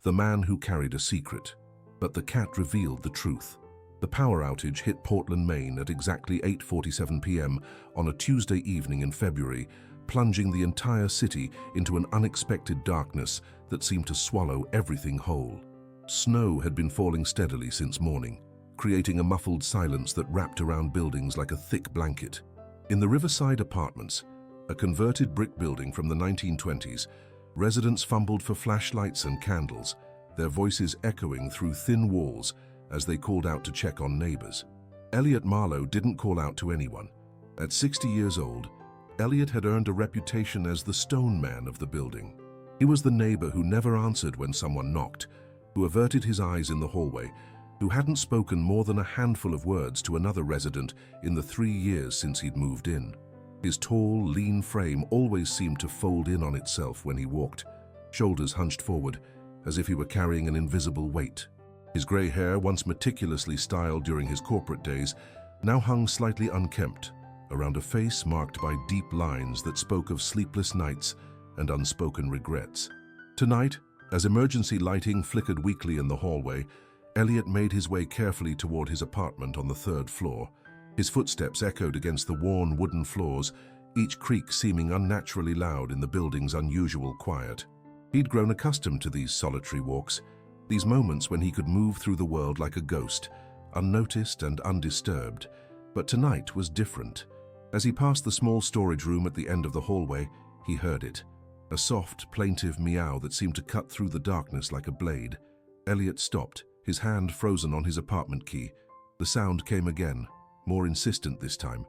the man who carried a secret. But the cat revealed the truth. The power outage hit Portland, Maine at exactly 8:47 p.m. on a Tuesday evening in February, plunging the entire city into an unexpected darkness that seemed to swallow everything whole. Snow had been falling steadily since morning, creating a muffled silence that wrapped around buildings like a thick blanket. In the Riverside Apartments, a converted brick building from the 1920s, residents fumbled for flashlights and candles, their voices echoing through thin walls as they called out to check on neighbors. Elliot Marlowe didn't call out to anyone. At 60 years old, Elliot had earned a reputation as the stone man of the building. He was the neighbor who never answered when someone knocked, who averted his eyes in the hallway, who hadn't spoken more than a handful of words to another resident in the 3 years since he'd moved in. His tall, lean frame always seemed to fold in on itself when he walked, shoulders hunched forward, as if he were carrying an invisible weight. His gray hair, once meticulously styled during his corporate days, now hung slightly unkempt around a face marked by deep lines that spoke of sleepless nights and unspoken regrets. Tonight, as emergency lighting flickered weakly in the hallway, Elliot made his way carefully toward his apartment on the 3rd floor. His footsteps echoed against the worn wooden floors, each creak seeming unnaturally loud in the building's unusual quiet. He'd grown accustomed to these solitary walks, these moments when he could move through the world like a ghost, unnoticed and undisturbed. But tonight was different. As he passed the small storage room at the end of the hallway, he heard it. A soft, plaintive meow that seemed to cut through the darkness like a blade. Elliot stopped, his hand frozen on his apartment key. The sound came again, more insistent this time,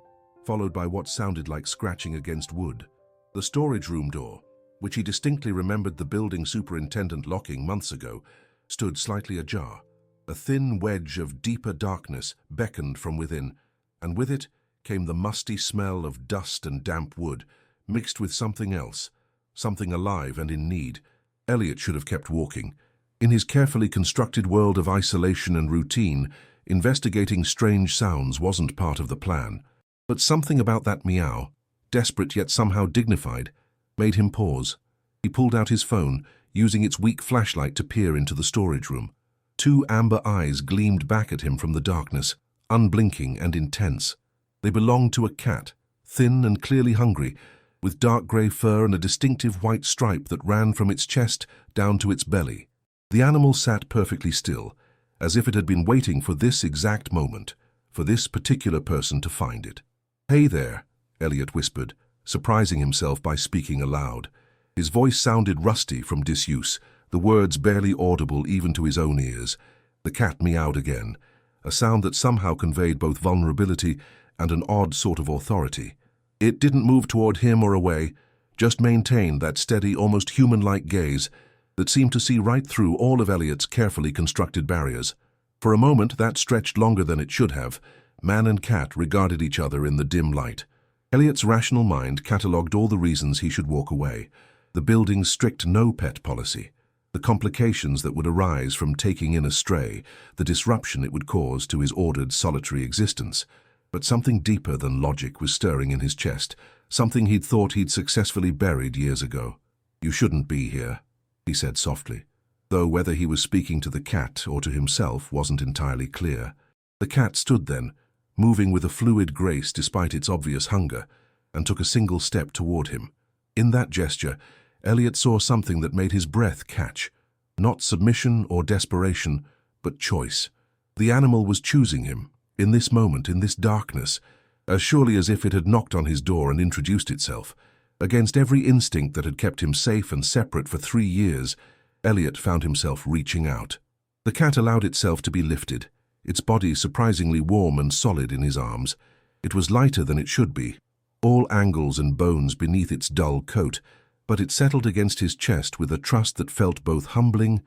followed by what sounded like scratching against wood. The storage room door, which he distinctly remembered the building superintendent locking months ago, stood slightly ajar. A thin wedge of deeper darkness beckoned from within, and with it came the musty smell of dust and damp wood, mixed with something else, something alive and in need. Elliot should have kept walking. In his carefully constructed world of isolation and routine, investigating strange sounds wasn't part of the plan. But something about that meow, desperate yet somehow dignified, made him pause. He pulled out his phone, using its weak flashlight to peer into the storage room. 2 amber eyes gleamed back at him from the darkness, unblinking and intense. They belonged to a cat, thin and clearly hungry, with dark grey fur and a distinctive white stripe that ran from its chest down to its belly. The animal sat perfectly still, as if it had been waiting for this exact moment, for this particular person to find it. "Hey there," Elliot whispered, surprising himself by speaking aloud. His voice sounded rusty from disuse, the words barely audible even to his own ears. The cat meowed again, a sound that somehow conveyed both vulnerability and an odd sort of authority. It didn't move toward him or away, just maintained that steady, almost human-like gaze that seemed to see right through all of Elliot's carefully constructed barriers. For a moment, that stretched longer than it should have. Man and cat regarded each other in the dim light. Elliot's rational mind catalogued all the reasons he should walk away. The building's strict no-pet policy, the complications that would arise from taking in a stray, the disruption it would cause to his ordered, solitary existence. But something deeper than logic was stirring in his chest, something he'd thought he'd successfully buried years ago. "You shouldn't be here," he said softly, though whether he was speaking to the cat or to himself wasn't entirely clear. The cat stood then, moving with a fluid grace despite its obvious hunger, and took a single step toward him. In that gesture, Elliot saw something that made his breath catch. Not submission or desperation, but choice. The animal was choosing him, in this moment, in this darkness, as surely as if it had knocked on his door and introduced itself. Against every instinct that had kept him safe and separate for 3 years, Elliot found himself reaching out. The cat allowed itself to be lifted, its body surprisingly warm and solid in his arms. It was lighter than it should be, all angles and bones beneath its dull coat, but it settled against his chest with a trust that felt both humbling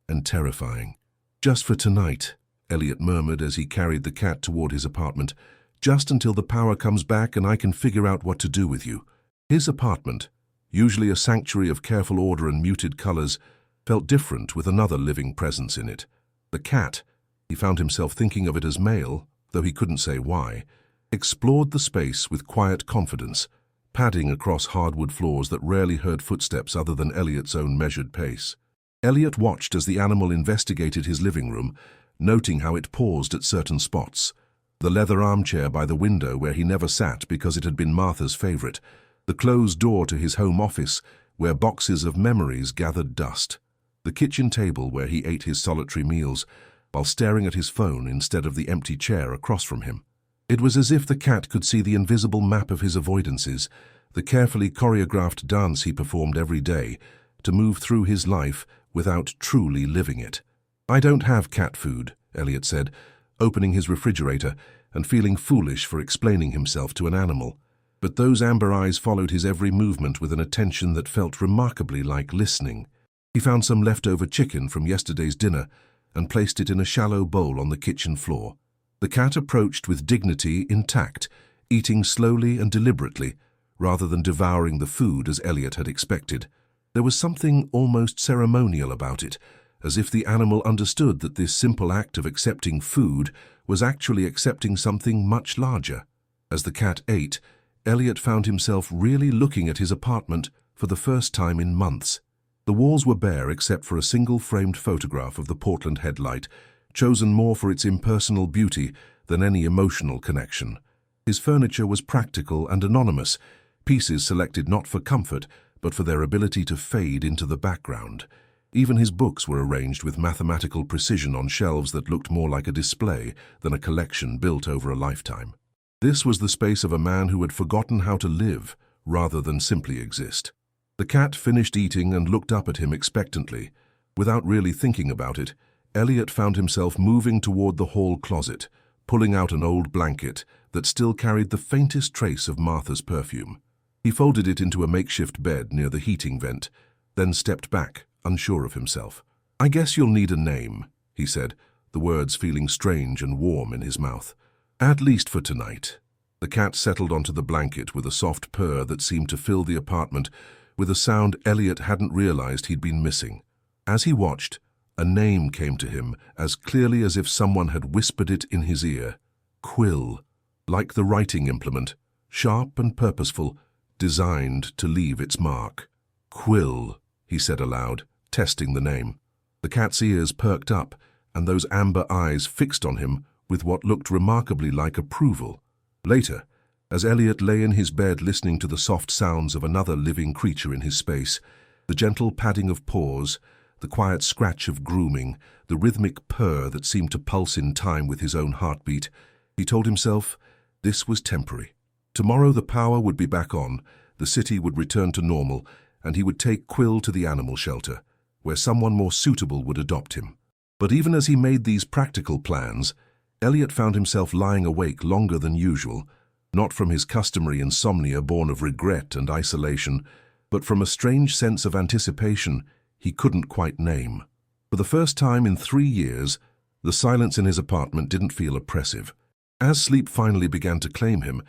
and terrifying. "Just for tonight," Elliot murmured as he carried the cat toward his apartment, "just until the power comes back and I can figure out what to do with you." His apartment, usually a sanctuary of careful order and muted colors, felt different with another living presence in it. The cat, he found himself thinking of it as male, though he couldn't say why, explored the space with quiet confidence, padding across hardwood floors that rarely heard footsteps other than Elliot's own measured pace. Elliot watched as the animal investigated his living room, noting how it paused at certain spots. The leather armchair by the window where he never sat because it had been Martha's favorite, the closed door to his home office where boxes of memories gathered dust, the kitchen table where he ate his solitary meals while staring at his phone instead of the empty chair across from him. It was as if the cat could see the invisible map of his avoidances, the carefully choreographed dance he performed every day to move through his life without truly living it. "I don't have cat food," Elliot said, opening his refrigerator and feeling foolish for explaining himself to an animal. But those amber eyes followed his every movement with an attention that felt remarkably like listening. He found some leftover chicken from yesterday's dinner and placed it in a shallow bowl on the kitchen floor. The cat approached with dignity intact, eating slowly and deliberately, rather than devouring the food as Elliot had expected. There was something almost ceremonial about it, as if the animal understood that this simple act of accepting food was actually accepting something much larger. As the cat ate, Elliot found himself really looking at his apartment for the first time in months. The walls were bare except for a single framed photograph of the Portland headlight, chosen more for its impersonal beauty than any emotional connection. His furniture was practical and anonymous, pieces selected not for comfort, but for their ability to fade into the background. Even his books were arranged with mathematical precision on shelves that looked more like a display than a collection built over a lifetime. This was the space of a man who had forgotten how to live rather than simply exist. The cat finished eating and looked up at him expectantly. Without really thinking about it, Elliot found himself moving toward the hall closet, pulling out an old blanket that still carried the faintest trace of Martha's perfume. He folded it into a makeshift bed near the heating vent, then stepped back, unsure of himself. "I guess you'll need a name," he said, the words feeling strange and warm in his mouth. "At least for tonight." The cat settled onto the blanket with a soft purr that seemed to fill the apartment with a sound Elliot hadn't realized he'd been missing. As he watched, a name came to him as clearly as if someone had whispered it in his ear. Quill, like the writing implement, sharp and purposeful, designed to leave its mark. "Quill," he said aloud, testing the name. The cat's ears perked up, and those amber eyes fixed on him with what looked remarkably like approval. Later, as Elliot lay in his bed listening to the soft sounds of another living creature in his space, the gentle padding of paws, the quiet scratch of grooming, the rhythmic purr that seemed to pulse in time with his own heartbeat, he told himself this was temporary. Tomorrow the power would be back on, the city would return to normal, and he would take Quill to the animal shelter, where someone more suitable would adopt him. But even as he made these practical plans, Elliot found himself lying awake longer than usual, not from his customary insomnia born of regret and isolation, but from a strange sense of anticipation he couldn't quite name. For the first time in 3 years, the silence in his apartment didn't feel oppressive. As sleep finally began to claim him,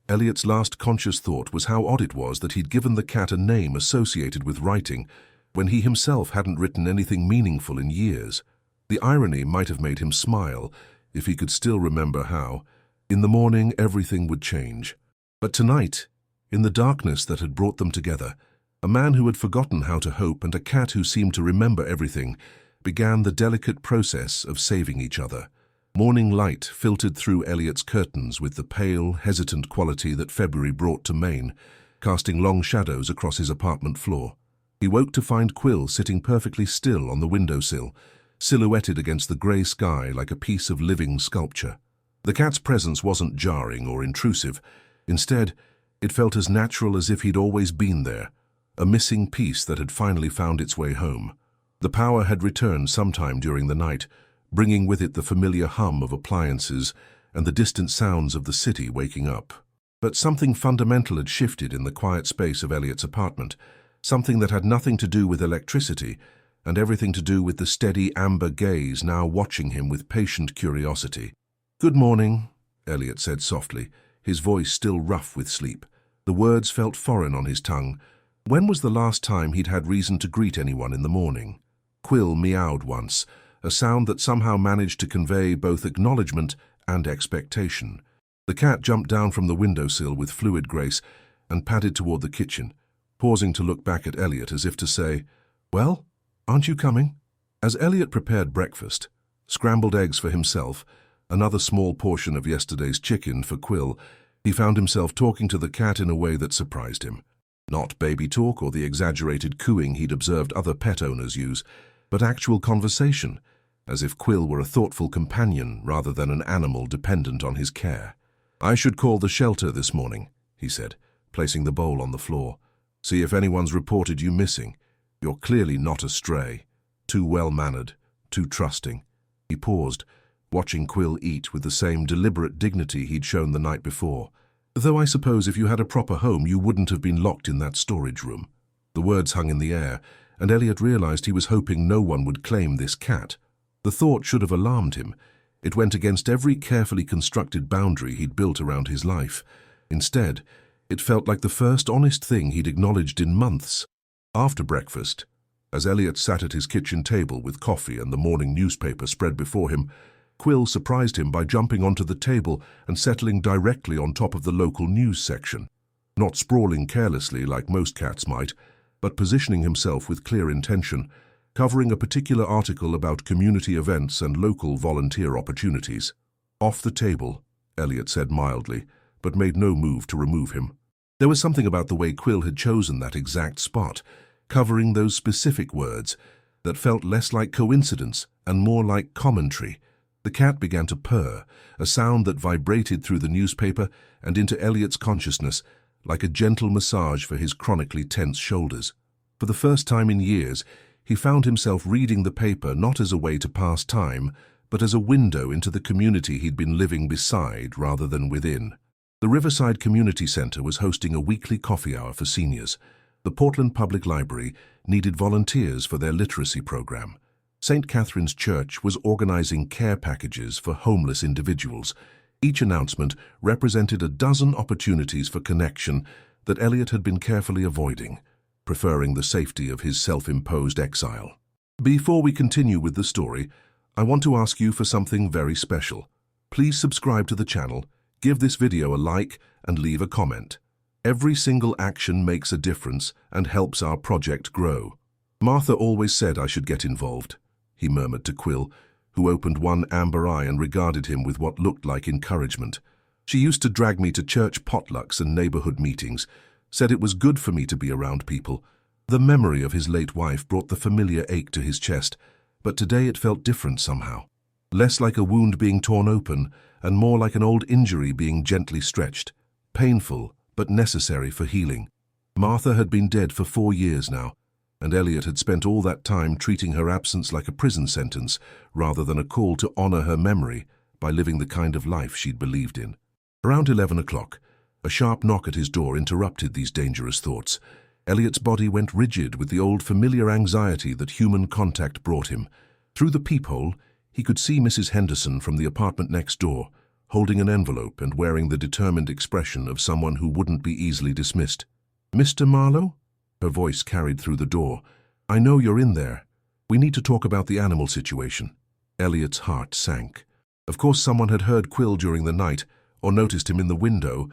Elliot's last conscious thought was how odd it was that he'd given the cat a name associated with writing when he himself hadn't written anything meaningful in years. The irony might have made him smile, if he could still remember how. In the morning, everything would change. But tonight, in the darkness that had brought them together, a man who had forgotten how to hope and a cat who seemed to remember everything began the delicate process of saving each other. Morning light filtered through Elliot's curtains with the pale, hesitant quality that February brought to Maine, casting long shadows across his apartment floor. He woke to find Quill sitting perfectly still on the windowsill, silhouetted against the grey sky like a piece of living sculpture. The cat's presence wasn't jarring or intrusive. Instead, it felt as natural as if he'd always been there, a missing piece that had finally found its way home. The power had returned sometime during the night, bringing with it the familiar hum of appliances and the distant sounds of the city waking up. But something fundamental had shifted in the quiet space of Elliot's apartment, something that had nothing to do with electricity and everything to do with the steady amber gaze now watching him with patient curiosity. "Good morning," Elliot said softly, his voice still rough with sleep. The words felt foreign on his tongue. When was the last time he'd had reason to greet anyone in the morning? Quill meowed once, a sound that somehow managed to convey both acknowledgement and expectation. The cat jumped down from the windowsill with fluid grace and padded toward the kitchen, pausing to look back at Elliot as if to say, "Well?" Aren't you coming? As Elliot prepared breakfast, scrambled eggs for himself, another small portion of yesterday's chicken for Quill, he found himself talking to the cat in a way that surprised him. Not baby talk or the exaggerated cooing he'd observed other pet owners use, but actual conversation, as if Quill were a thoughtful companion rather than an animal dependent on his care. "I should call the shelter this morning," he said, placing the bowl on the floor. "See if anyone's reported you missing. You're clearly not a stray. Too well-mannered, too trusting." He paused, watching Quill eat with the same deliberate dignity he'd shown the night before. "Though I suppose if you had a proper home you wouldn't have been locked in that storage room." The words hung in the air, and Elliot realized he was hoping no one would claim this cat. The thought should have alarmed him. It went against every carefully constructed boundary he'd built around his life. Instead, it felt like the first honest thing he'd acknowledged in months. After breakfast, as Elliot sat at his kitchen table with coffee and the morning newspaper spread before him, Quill surprised him by jumping onto the table and settling directly on top of the local news section. Not sprawling carelessly like most cats might, but positioning himself with clear intention, covering a particular article about community events and local volunteer opportunities. "Off the table," Elliot said mildly, but made no move to remove him. There was something about the way Quill had chosen that exact spot, covering those specific words, that felt less like coincidence and more like commentary. The cat began to purr, a sound that vibrated through the newspaper and into Elliot's consciousness, like a gentle massage for his chronically tense shoulders. For the first time in years, he found himself reading the paper not as a way to pass time, but as a window into the community he'd been living beside rather than within. The Riverside Community Center was hosting a weekly coffee hour for seniors. The Portland Public Library needed volunteers for their literacy program. St. Catherine's Church was organizing care packages for homeless individuals. Each announcement represented a dozen opportunities for connection that Elliot had been carefully avoiding, preferring the safety of his self-imposed exile. Before we continue with the story, I want to ask you for something very special. Please subscribe to the channel, give this video a like, and leave a comment. Every single action makes a difference and helps our project grow. "Martha always said I should get involved," he murmured to Quill, who opened one amber eye and regarded him with what looked like encouragement. "She used to drag me to church potlucks and neighborhood meetings, said it was good for me to be around people." The memory of his late wife brought the familiar ache to his chest, but today it felt different somehow. Less like a wound being torn open, and more like an old injury being gently stretched. Painful, but necessary for healing. Martha had been dead for 4 years now, and Elliot had spent all that time treating her absence like a prison sentence rather than a call to honor her memory by living the kind of life she'd believed in. Around 11 o'clock, a sharp knock at his door interrupted these dangerous thoughts. Elliot's body went rigid with the old familiar anxiety that human contact brought him. Through the peephole, he could see Mrs. Henderson from the apartment next door, holding an envelope and wearing the determined expression of someone who wouldn't be easily dismissed. "Mr. Marlowe?" Her voice carried through the door. "I know you're in there. We need to talk about the animal situation." Elliot's heart sank. Of course someone had heard Quill during the night, or noticed him in the window.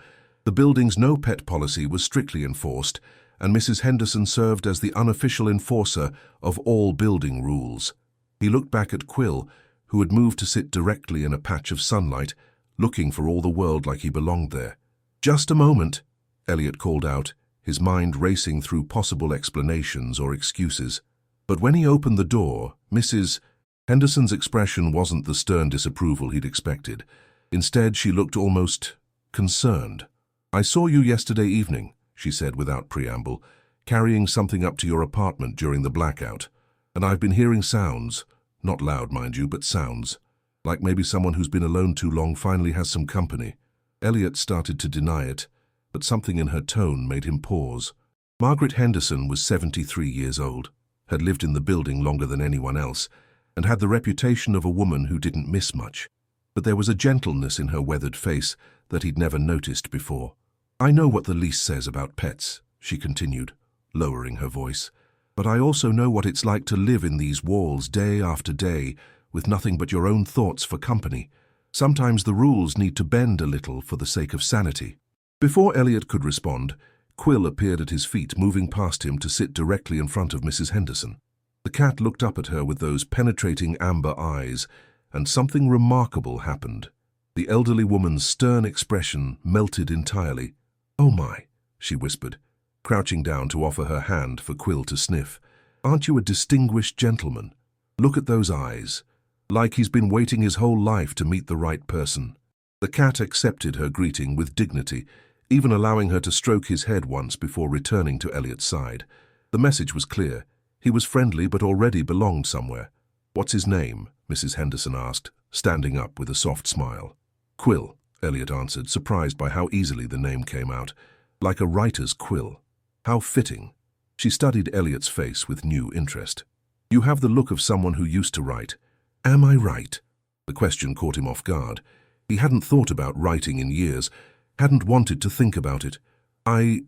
The building's no pet policy was strictly enforced, and Mrs. Henderson served as the unofficial enforcer of all building rules. He looked back at Quill, who had moved to sit directly in a patch of sunlight, looking for all the world like he belonged there. "Just a moment," Elliot called out, his mind racing through possible explanations or excuses. But when he opened the door, Mrs. Henderson's expression wasn't the stern disapproval he'd expected. Instead, she looked almost concerned. "I saw you yesterday evening," she said without preamble, "carrying something up to your apartment during the blackout. And I've been hearing sounds, not loud, mind you, but sounds, like maybe someone who's been alone too long finally has some company." Elliot started to deny it, but something in her tone made him pause. Margaret Henderson was 73 years old, had lived in the building longer than anyone else, and had the reputation of a woman who didn't miss much. But there was a gentleness in her weathered face that he'd never noticed before. "I know what the lease says about pets," she continued, lowering her voice, "but I also know what it's like to live in these walls day after day with nothing but your own thoughts for company. Sometimes the rules need to bend a little for the sake of sanity." Before Elliot could respond, Quill appeared at his feet, moving past him to sit directly in front of Mrs. Henderson. The cat looked up at her with those penetrating amber eyes, and something remarkable happened. The elderly woman's stern expression melted entirely. "Oh my," she whispered, crouching down to offer her hand for Quill to sniff. "Aren't you a distinguished gentleman? Look at those eyes, like he's been waiting his whole life to meet the right person." The cat accepted her greeting with dignity, even allowing her to stroke his head once before returning to Elliot's side. The message was clear. He was friendly but already belonged somewhere. "What's his name?" Mrs. Henderson asked, standing up with a soft smile. "Quill," Elliot answered, surprised by how easily the name came out. Like a writer's quill. How fitting. She studied Elliot's face with new interest. "You have the look of someone who used to write." "Am I right?" The question caught him off guard. He hadn't thought about writing in years, hadn't wanted to think about it. "I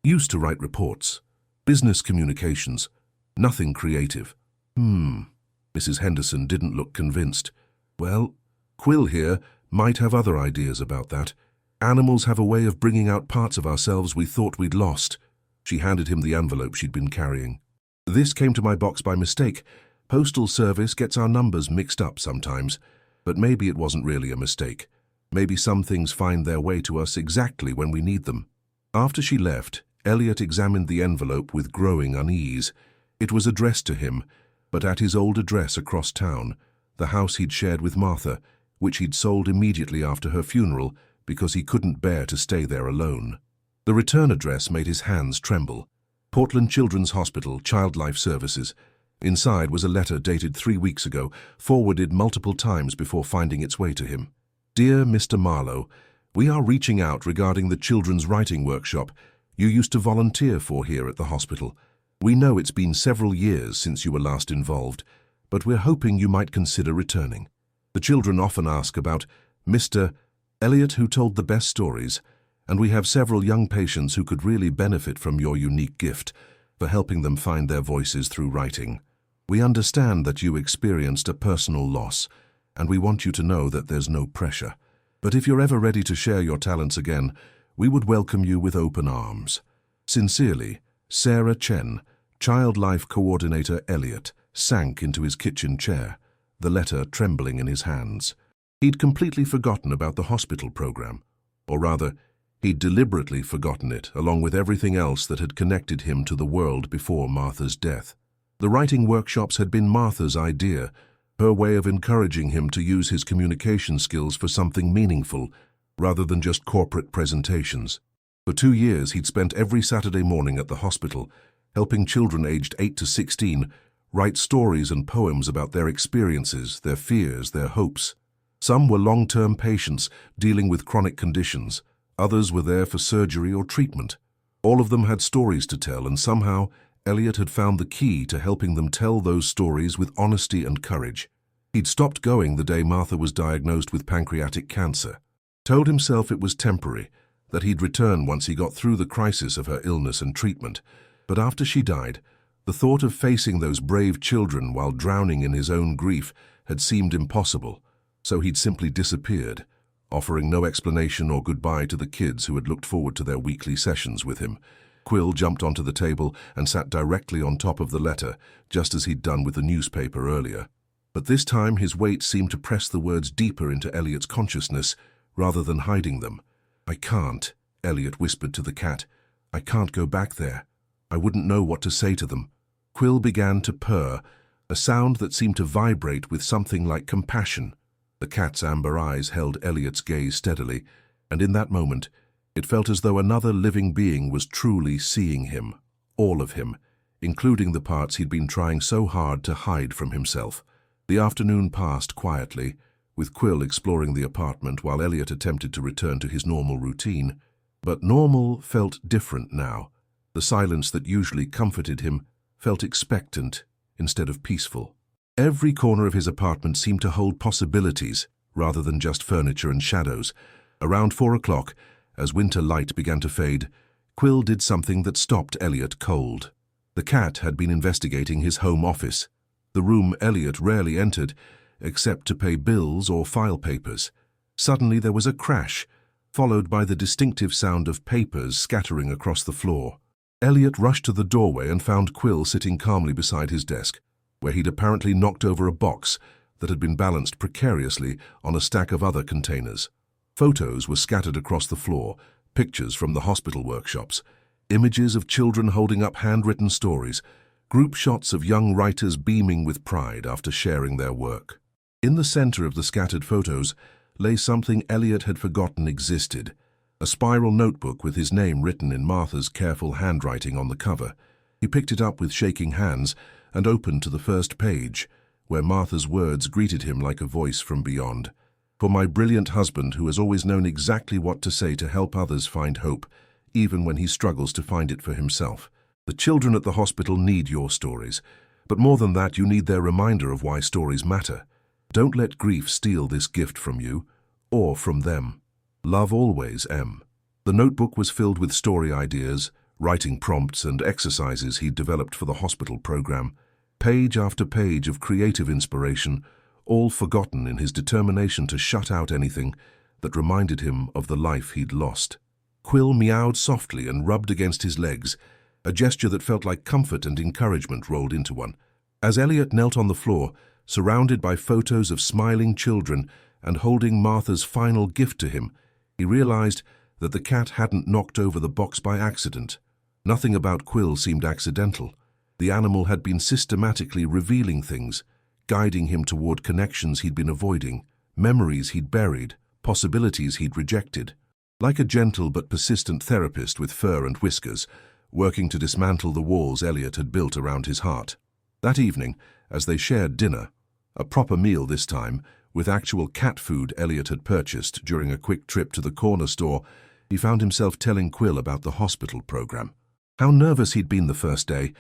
used to write reports. Business communications. Nothing creative." Mrs. Henderson didn't look convinced. "Well, Quill here might have other ideas about that. Animals have a way of bringing out parts of ourselves we thought we'd lost." She handed him the envelope she'd been carrying. "This came to my box by mistake. Postal Service gets our numbers mixed up sometimes, but maybe it wasn't really a mistake. Maybe some things find their way to us exactly when we need them." After she left, Elliot examined the envelope with growing unease. It was addressed to him, but at his old address across town, the house he'd shared with Martha, which he'd sold immediately after her funeral because he couldn't bear to stay there alone. The return address made his hands tremble. Portland Children's Hospital, Child Life Services. Inside was a letter dated 3 weeks ago, forwarded multiple times before finding its way to him. "Dear Mr. Marlowe, we are reaching out regarding the children's writing workshop you used to volunteer for here at the hospital. We know it's been several years since you were last involved, but we're hoping you might consider returning. The children often ask about Mr. Elliot, who told the best stories, and we have several young patients who could really benefit from your unique gift for helping them find their voices through writing. We understand that you experienced a personal loss, and we want you to know that there's no pressure. But if you're ever ready to share your talents again, we would welcome you with open arms. Sincerely, Sarah Chen." Child Life Coordinator Elliot sank into his kitchen chair, the letter trembling in his hands. He'd completely forgotten about the hospital program, or rather, he'd deliberately forgotten it, along with everything else that had connected him to the world before Martha's death. The writing workshops had been Martha's idea, her way of encouraging him to use his communication skills for something meaningful, rather than just corporate presentations. For 2 years, he'd spent every Saturday morning at the hospital, helping children aged 8 to 16 write stories and poems about their experiences, their fears, their hopes. Some were long-term patients dealing with chronic conditions. Others were there for surgery or treatment. All of them had stories to tell, and somehow Elliot had found the key to helping them tell those stories with honesty and courage. He'd stopped going the day Martha was diagnosed with pancreatic cancer. Told himself it was temporary, that he'd return once he got through the crisis of her illness and treatment. But after she died, the thought of facing those brave children while drowning in his own grief had seemed impossible, so he'd simply disappeared, offering no explanation or goodbye to the kids who had looked forward to their weekly sessions with him. Quill jumped onto the table and sat directly on top of the letter, just as he'd done with the newspaper earlier. But this time his weight seemed to press the words deeper into Elliot's consciousness, rather than hiding them. "I can't," Elliot whispered to the cat. "I can't go back there. I wouldn't know what to say to them." Quill began to purr, a sound that seemed to vibrate with something like compassion. The cat's amber eyes held Elliot's gaze steadily, and in that moment, it felt as though another living being was truly seeing him, all of him, including the parts he'd been trying so hard to hide from himself. The afternoon passed quietly, with Quill exploring the apartment while Elliot attempted to return to his normal routine. But normal felt different now. The silence that usually comforted him felt expectant instead of peaceful. Every corner of his apartment seemed to hold possibilities rather than just furniture and shadows. Around 4 o'clock, as winter light began to fade, Quill did something that stopped Elliot cold. The cat had been investigating his home office, the room Elliot rarely entered, except to pay bills or file papers. Suddenly there was a crash, followed by the distinctive sound of papers scattering across the floor. Elliot rushed to the doorway and found Quill sitting calmly beside his desk. where he'd apparently knocked over a box that had been balanced precariously on a stack of other containers. Photos were scattered across the floor, pictures from the hospital workshops, images of children holding up handwritten stories, group shots of young writers beaming with pride after sharing their work. In the center of the scattered photos lay something Elliot had forgotten existed, a spiral notebook with his name written in Martha's careful handwriting on the cover. He picked it up with shaking hands and opened to the first page, where Martha's words greeted him like a voice from beyond. "For my brilliant husband, who has always known exactly what to say to help others find hope, even when he struggles to find it for himself. The children at the hospital need your stories, but more than that, you need their reminder of why stories matter. Don't let grief steal this gift from you, or from them. Love always, M." The notebook was filled with story ideas, writing prompts and exercises he'd developed for the hospital program. Page after page of creative inspiration, all forgotten in his determination to shut out anything that reminded him of the life he'd lost. Quill meowed softly and rubbed against his legs, a gesture that felt like comfort and encouragement rolled into one. As Elliot knelt on the floor, surrounded by photos of smiling children and holding Martha's final gift to him, he realized that the cat hadn't knocked over the box by accident. Nothing about Quill seemed accidental. The animal had been systematically revealing things, guiding him toward connections he'd been avoiding, memories he'd buried, possibilities he'd rejected. Like a gentle but persistent therapist with fur and whiskers, working to dismantle the walls Elliot had built around his heart. That evening, as they shared dinner, a proper meal this time, with actual cat food Elliot had purchased during a quick trip to the corner store, he found himself telling Quill about the hospital program. How nervous he'd been the first day,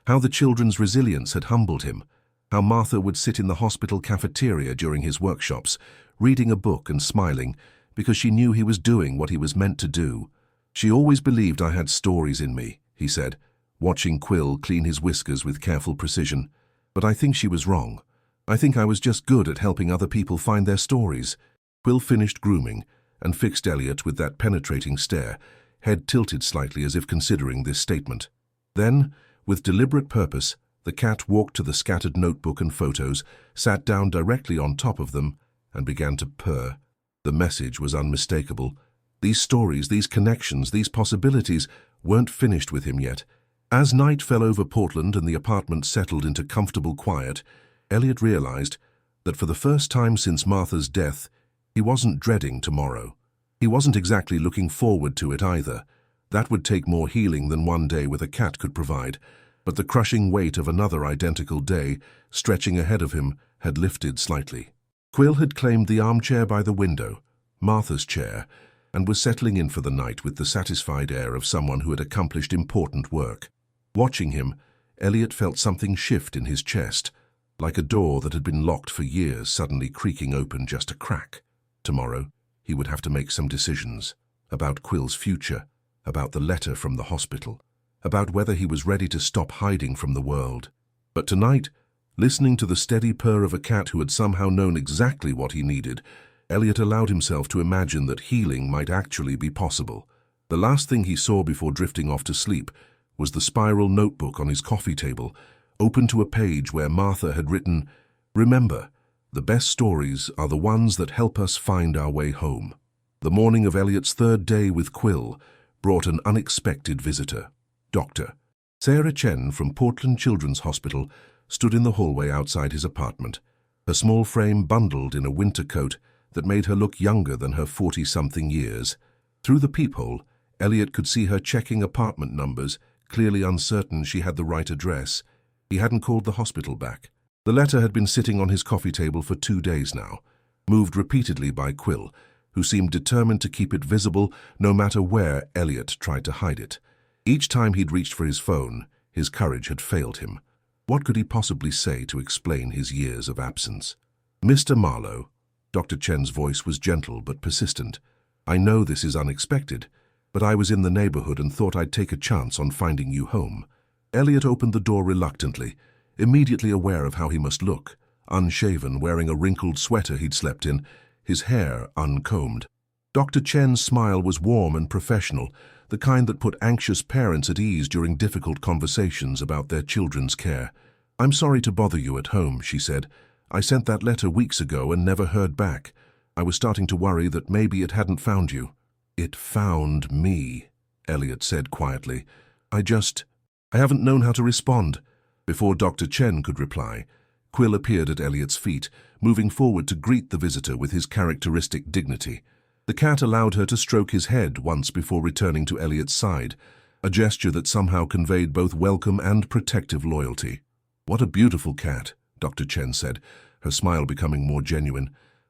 how the children's resilience had humbled him, how Martha would sit in the hospital cafeteria during his workshops, reading a book and smiling, because she knew he was doing what he was meant to do. "She always believed I had stories in me," he said, watching Quill clean his whiskers with careful precision. "But I think she was wrong. I think I was just good at helping other people find their stories." Quill finished grooming and fixed Elliot with that penetrating stare, head tilted slightly as if considering this statement. Then, with deliberate purpose, the cat walked to the scattered notebook and photos, sat down directly on top of them, and began to purr. The message was unmistakable. These stories, these connections, these possibilities weren't finished with him yet. As night fell over Portland and the apartment settled into comfortable quiet, Elliot realized that for the first time since Martha's death, he wasn't dreading tomorrow. He wasn't exactly looking forward to it either. That would take more healing than one day with a cat could provide, but the crushing weight of another identical day, stretching ahead of him, had lifted slightly. Quill had claimed the armchair by the window, Martha's chair, and was settling in for the night with the satisfied air of someone who had accomplished important work. Watching him, Elliot felt something shift in his chest, like a door that had been locked for years suddenly creaking open just a crack. Tomorrow, he would have to make some decisions about Quill's future, about the letter from the hospital, about whether he was ready to stop hiding from the world. But tonight, listening to the steady purr of a cat who had somehow known exactly what he needed, Elliot allowed himself to imagine that healing might actually be possible. The last thing he saw before drifting off to sleep was the spiral notebook on his coffee table, open to a page where Martha had written, "Remember, the best stories are the ones that help us find our way home." The morning of Elliot's third day with Quill brought an unexpected visitor. Dr. Sarah Chen from Portland Children's Hospital stood in the hallway outside his apartment, her small frame bundled in a winter coat that made her look younger than her 40-something years. Through the peephole, Elliot could see her checking apartment numbers, clearly uncertain she had the right address. He hadn't called the hospital back. The letter had been sitting on his coffee table for 2 days now, moved repeatedly by Quill, who seemed determined to keep it visible no matter where Elliot tried to hide it. Each time he'd reached for his phone, his courage had failed him. What could he possibly say to explain his years of absence? "Mr. Marlowe," Dr. Chen's voice was gentle but persistent. "I know this is unexpected, but I was in the neighborhood and thought I'd take a chance on finding you home." Elliot opened the door reluctantly, immediately aware of how he must look, unshaven, wearing a wrinkled sweater he'd slept in, his hair uncombed. Dr. Chen's smile was warm and professional, the kind that put anxious parents at ease during difficult conversations about their children's care. "I'm sorry to bother you at home," she said. "I sent that letter weeks ago and never heard back. I was starting to worry that maybe it hadn't found you." "It found me," Elliot said quietly. I haven't known how to respond." Before Dr. Chen could reply, Quill appeared at Elliot's feet, moving forward to greet the visitor with his characteristic dignity. The cat allowed her to stroke his head once before returning to Elliot's side, a gesture that somehow conveyed both welcome and protective loyalty. "What a beautiful cat," Dr. Chen said, her smile becoming more genuine.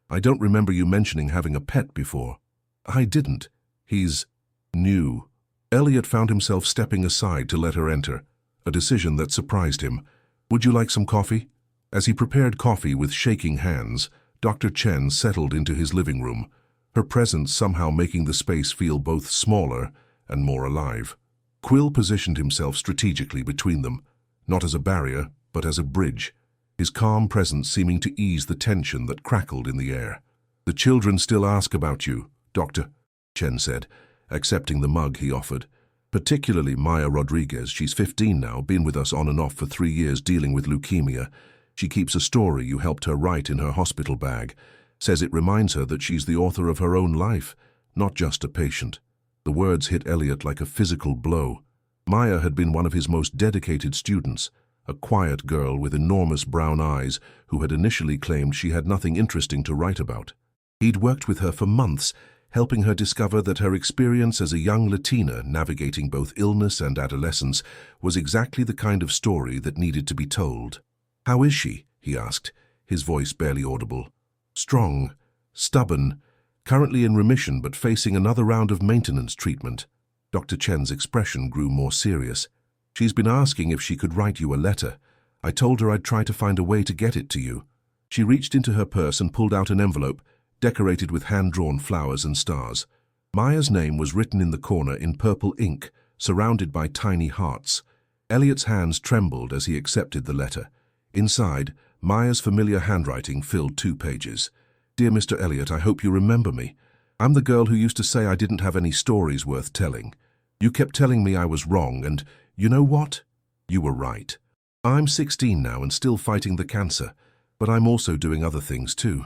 "I don't remember you mentioning having a pet before." "I didn't. He's new." Elliot found himself stepping aside to let her enter, a decision that surprised him. "Would you like some coffee?" As he prepared coffee with shaking hands, Dr. Chen settled into his living room, her presence somehow making the space feel both smaller and more alive. Quill positioned himself strategically between them, not as a barrier, but as a bridge, his calm presence seeming to ease the tension that crackled in the air. "The children still ask about you, Doctor," Chen said, accepting the mug he offered. "Particularly Maya Rodriguez. She's 15 now, been with us on and off for 3 years dealing with leukemia. She keeps a story you helped her write in her hospital bag. Says it reminds her that she's the author of her own life, not just a patient." The words hit Elliot like a physical blow. Maya had been one of his most dedicated students, a quiet girl with enormous brown eyes who had initially claimed she had nothing interesting to write about. He'd worked with her for months, helping her discover that her experience as a young Latina navigating both illness and adolescence was exactly the kind of story that needed to be told. "How is she?" he asked, his voice barely audible. "Strong, stubborn, currently in remission but facing another round of maintenance treatment." Dr. Chen's expression grew more serious. "She's been asking if she could write you a letter. I told her I'd try to find a way to get it to you." She reached into her purse and pulled out an envelope, decorated with hand-drawn flowers and stars. Maya's name was written in the corner in purple ink, surrounded by tiny hearts. Elliot's hands trembled as he accepted the letter. Inside, Maya's familiar handwriting filled 2 pages. "Dear Mr. Elliot, I hope you remember me. I'm the girl who used to say I didn't have any stories worth telling. You kept telling me I was wrong, and you know what? You were right. I'm 16 now and still fighting the cancer, but I'm also doing other things too.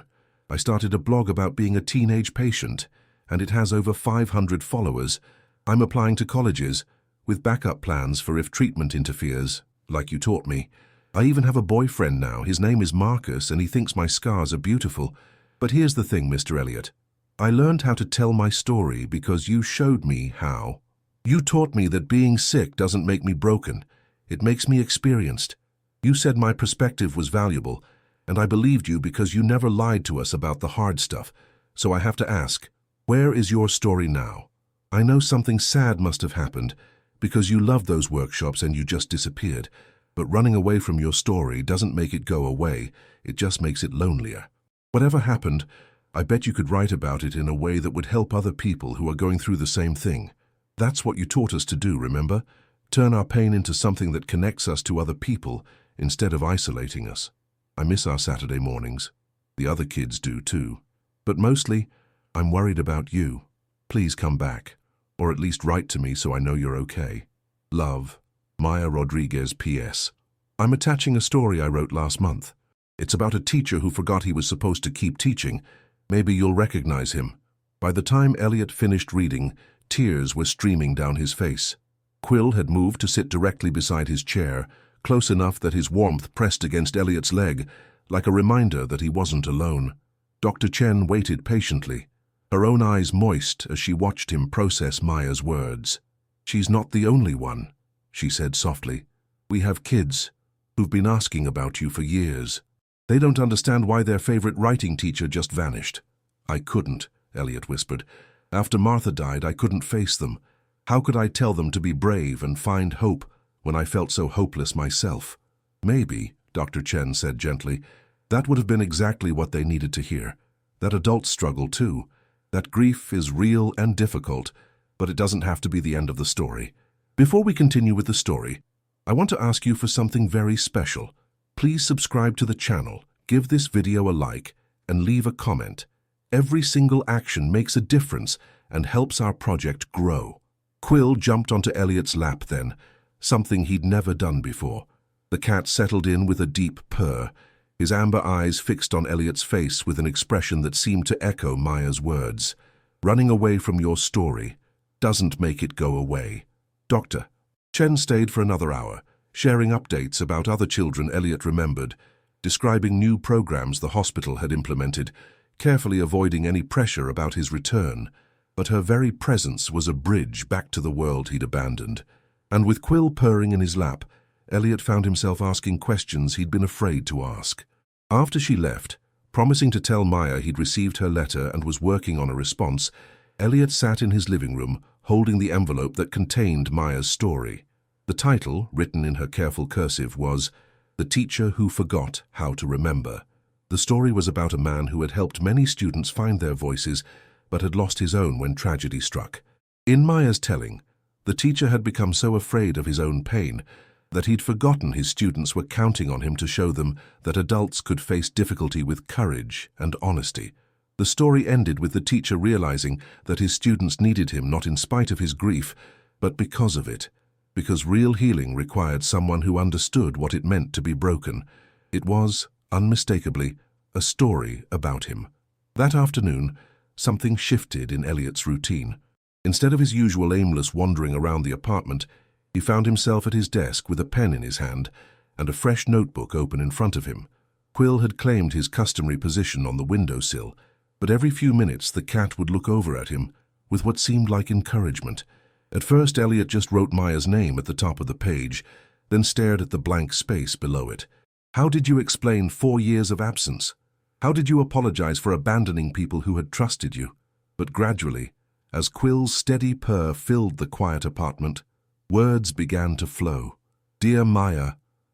I started a blog about being a teenage patient, and it has over 500 followers. I'm applying to colleges, with backup plans for if treatment interferes, like you taught me. I even have a boyfriend now. His name is Marcus, and he thinks my scars are beautiful. But here's the thing, Mr. Elliot. I learned how to tell my story because you showed me how. You taught me that being sick doesn't make me broken. It makes me experienced. You said my perspective was valuable, and I believed you because you never lied to us about the hard stuff. So I have to ask, where is your story now? I know something sad must have happened, because you loved those workshops and you just disappeared. But running away from your story doesn't make it go away, it just makes it lonelier. Whatever happened, I bet you could write about it in a way that would help other people who are going through the same thing. That's what you taught us to do, remember? Turn our pain into something that connects us to other people instead of isolating us. I miss our Saturday mornings. The other kids do too. But mostly, I'm worried about you. Please come back, or at least write to me so I know you're okay. Love, Maya Rodriguez, P.S. I'm attaching a story I wrote last month. It's about a teacher who forgot he was supposed to keep teaching. Maybe you'll recognize him." By the time Elliot finished reading, tears were streaming down his face. Quill had moved to sit directly beside his chair, close enough that his warmth pressed against Elliot's leg, like a reminder that he wasn't alone. Dr. Chen waited patiently, her own eyes moist as she watched him process Maya's words. "She's not the only one," she said softly. "We have kids who've been asking about you for years. They don't understand why their favorite writing teacher just vanished." "I couldn't," Elliot whispered. "After Martha died, I couldn't face them. How could I tell them to be brave and find hope when I felt so hopeless myself?" "Maybe," Dr. Chen said gently, "that would have been exactly what they needed to hear. That adults struggle too. That grief is real and difficult, but it doesn't have to be the end of the story." Before we continue with the story, I want to ask you for something very special. Please subscribe to the channel, give this video a like, and leave a comment. Every single action makes a difference and helps our project grow. Quill jumped onto Elliot's lap then, something he'd never done before. The cat settled in with a deep purr, his amber eyes fixed on Elliot's face with an expression that seemed to echo Maya's words. Running away from your story doesn't make it go away. Doctor. Chen stayed for another hour, sharing updates about other children Elliot remembered, describing new programs the hospital had implemented, carefully avoiding any pressure about his return. But her very presence was a bridge back to the world he'd abandoned. And with Quill purring in his lap, Elliot found himself asking questions he'd been afraid to ask. After she left, promising to tell Maya he'd received her letter and was working on a response, Elliot sat in his living room, holding the envelope that contained Maya's story. The title, written in her careful cursive, was The Teacher Who Forgot How to Remember. The story was about a man who had helped many students find their voices, but had lost his own when tragedy struck. In Maya's telling, the teacher had become so afraid of his own pain that he'd forgotten his students were counting on him to show them that adults could face difficulty with courage and honesty. The story ended with the teacher realizing that his students needed him not in spite of his grief, but because of it, because real healing required someone who understood what it meant to be broken. It was, unmistakably, a story about him. That afternoon, something shifted in Elliot's routine. Instead of his usual aimless wandering around the apartment, he found himself at his desk with a pen in his hand and a fresh notebook open in front of him. Quill had claimed his customary position on the windowsill, but every few minutes the cat would look over at him with what seemed like encouragement. At first, Elliot just wrote Maya's name at the top of the page, then stared at the blank space below it. How did you explain 4 years of absence? How did you apologize for abandoning people who had trusted you? But gradually, as Quill's steady purr filled the quiet apartment, words began to flow. Dear Maya,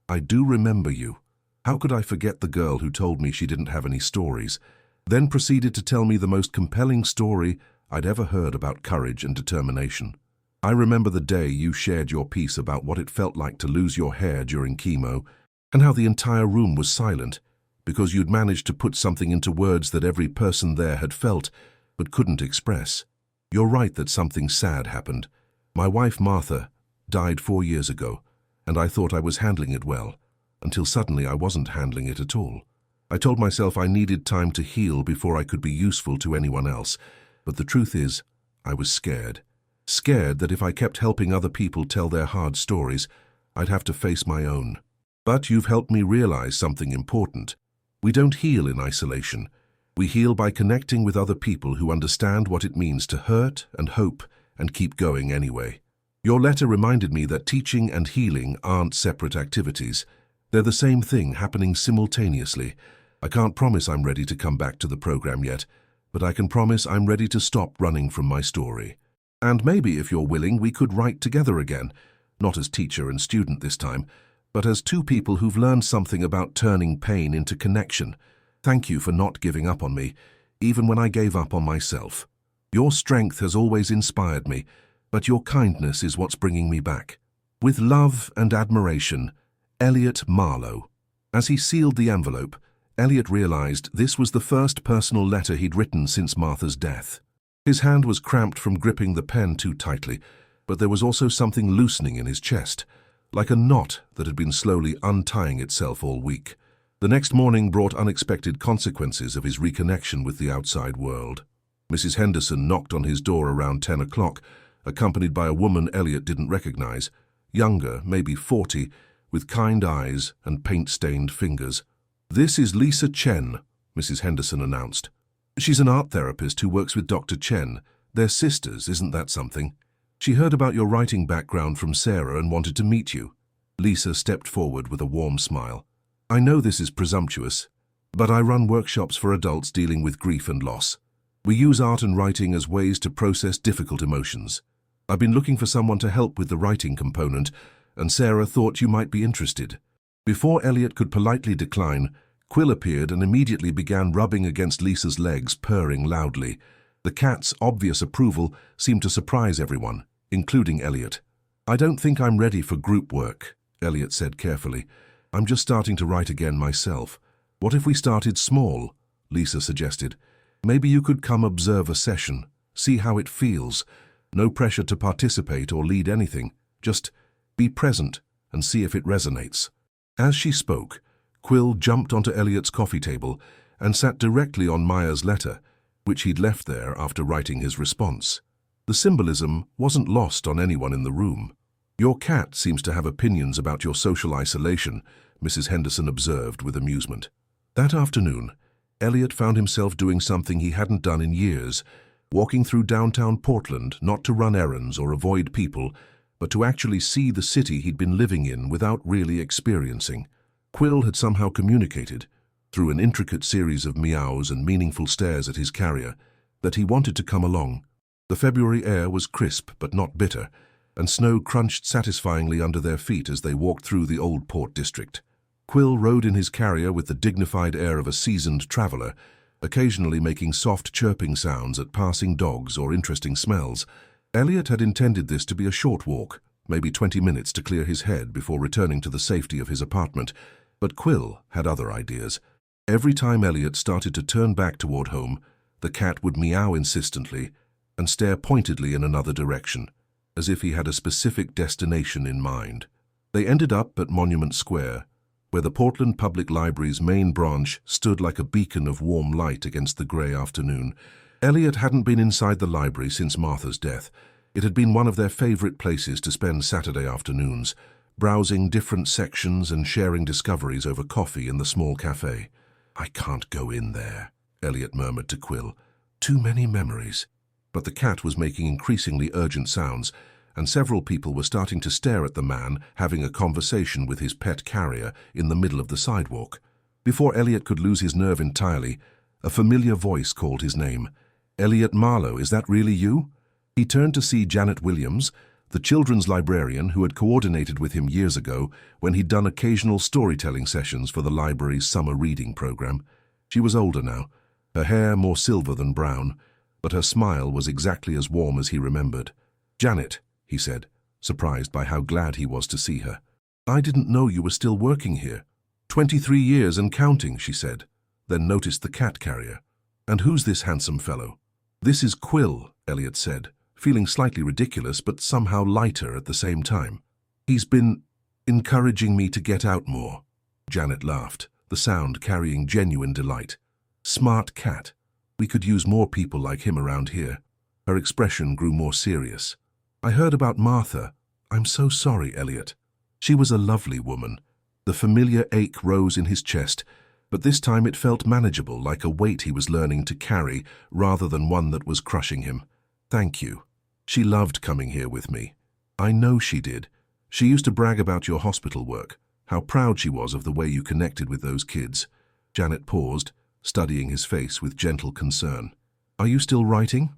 I do remember you. How could I forget the girl who told me she didn't have any stories, then proceeded to tell me the most compelling story I'd ever heard about courage and determination. I remember the day you shared your piece about what it felt like to lose your hair during chemo, and how the entire room was silent, because you'd managed to put something into words that every person there had felt, but couldn't express. You're right that something sad happened. My wife, Martha, died 4 years ago, and I thought I was handling it well, until suddenly I wasn't handling it at all. I told myself I needed time to heal before I could be useful to anyone else, but the truth is, I was scared. Scared that if I kept helping other people tell their hard stories, I'd have to face my own. But you've helped me realize something important. We don't heal in isolation. We heal by connecting with other people who understand what it means to hurt and hope and keep going anyway. Your letter reminded me that teaching and healing aren't separate activities. They're the same thing happening simultaneously. I can't promise I'm ready to come back to the program yet, but I can promise I'm ready to stop running from my story. And maybe, if you're willing, we could write together again, not as teacher and student this time, but as two people who've learned something about turning pain into connection. Thank you for not giving up on me, even when I gave up on myself. Your strength has always inspired me, but your kindness is what's bringing me back. With love and admiration, Elliot Marlowe. As he sealed the envelope, Elliot realized this was the first personal letter he'd written since Martha's death. His hand was cramped from gripping the pen too tightly, but there was also something loosening in his chest, like a knot that had been slowly untying itself all week. The next morning brought unexpected consequences of his reconnection with the outside world. Mrs. Henderson knocked on his door around 10 o'clock, accompanied by a woman Elliot didn't recognize, younger, maybe 40, with kind eyes and paint-stained fingers. "This is Lisa Chen," Mrs. Henderson announced. "She's an art therapist who works with Dr. Chen. They're sisters, isn't that something? She heard about your writing background from Sarah and wanted to meet you." Lisa stepped forward with a warm smile. "I know this is presumptuous, but I run workshops for adults dealing with grief and loss. We use art and writing as ways to process difficult emotions. I've been looking for someone to help with the writing component, and Sarah thought you might be interested." Before Elliot could politely decline, Quill appeared and immediately began rubbing against Lisa's legs, purring loudly. The cat's obvious approval seemed to surprise everyone, including Elliot. "I don't think I'm ready for group work," Elliot said carefully. "I'm just starting to write again myself. What if we started small?" Lisa suggested. "Maybe you could come observe a session, see how it feels. No pressure to participate or lead anything. Just be present and see if it resonates." As she spoke, Quill jumped onto Elliot's coffee table and sat directly on Maya's letter, which he'd left there after writing his response. The symbolism wasn't lost on anyone in the room. "Your cat seems to have opinions about your social isolation," Mrs. Henderson observed with amusement. That afternoon, Elliot found himself doing something he hadn't done in years, walking through downtown Portland not to run errands or avoid people, but to actually see the city he'd been living in without really experiencing. Quill had somehow communicated, through an intricate series of meows and meaningful stares at his carrier, that he wanted to come along. The February air was crisp but not bitter, and snow crunched satisfyingly under their feet as they walked through the Old Port district. Quill rode in his carrier with the dignified air of a seasoned traveler, occasionally making soft chirping sounds at passing dogs or interesting smells. Elliot had intended this to be a short walk, maybe 20 minutes to clear his head before returning to the safety of his apartment, but Quill had other ideas. Every time Elliot started to turn back toward home, the cat would meow insistently and stare pointedly in another direction, as if he had a specific destination in mind. They ended up at Monument Square, where the Portland Public Library's main branch stood like a beacon of warm light against the grey afternoon. Elliot hadn't been inside the library since Martha's death. It had been one of their favourite places to spend Saturday afternoons, browsing different sections and sharing discoveries over coffee in the small cafe. "I can't go in there," Elliot murmured to Quill. "Too many memories." But the cat was making increasingly urgent sounds, and several people were starting to stare at the man having a conversation with his pet carrier in the middle of the sidewalk. Before Elliot could lose his nerve entirely, a familiar voice called his name. "Elliot Marlowe, is that really you?" He turned to see Janet Williams, the children's librarian who had coordinated with him years ago when he'd done occasional storytelling sessions for the library's summer reading program. She was older now, her hair more silver than brown, but her smile was exactly as warm as he remembered. "Janet," he said, surprised by how glad he was to see her. "I didn't know you were still working here." 23 years and counting," she said, then noticed the cat carrier. "And who's this handsome fellow?" "This is Quill," Elliot said, feeling slightly ridiculous but somehow lighter at the same time. "He's been encouraging me to get out more." Janet laughed, the sound carrying genuine delight. "Smart cat. We could use more people like him around here." Her expression grew more serious. "I heard about Martha. I'm so sorry, Elliot. She was a lovely woman." The familiar ache rose in his chest, but this time it felt manageable, like a weight he was learning to carry rather than one that was crushing him. "Thank you. She loved coming here with me." "I know she did. She used to brag about your hospital work, how proud she was of the way you connected with those kids." Janet paused, studying his face with gentle concern. "Are you still writing?"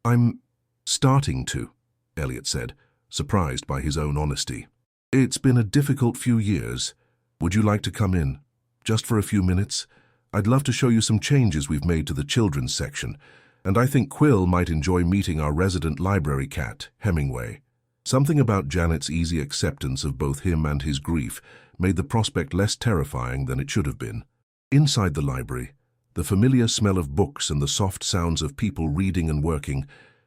"I'm starting to," Elliot said, surprised by his own honesty. "It's been a difficult few years. Would you like to come in? Just for a few minutes? I'd love to show you some changes we've made to the children's section, and I think Quill might enjoy meeting our resident library cat, Hemingway." Something about Janet's easy acceptance of both him and his grief made the prospect less terrifying than it should have been. Inside the library, the familiar smell of books and the soft sounds of people reading and working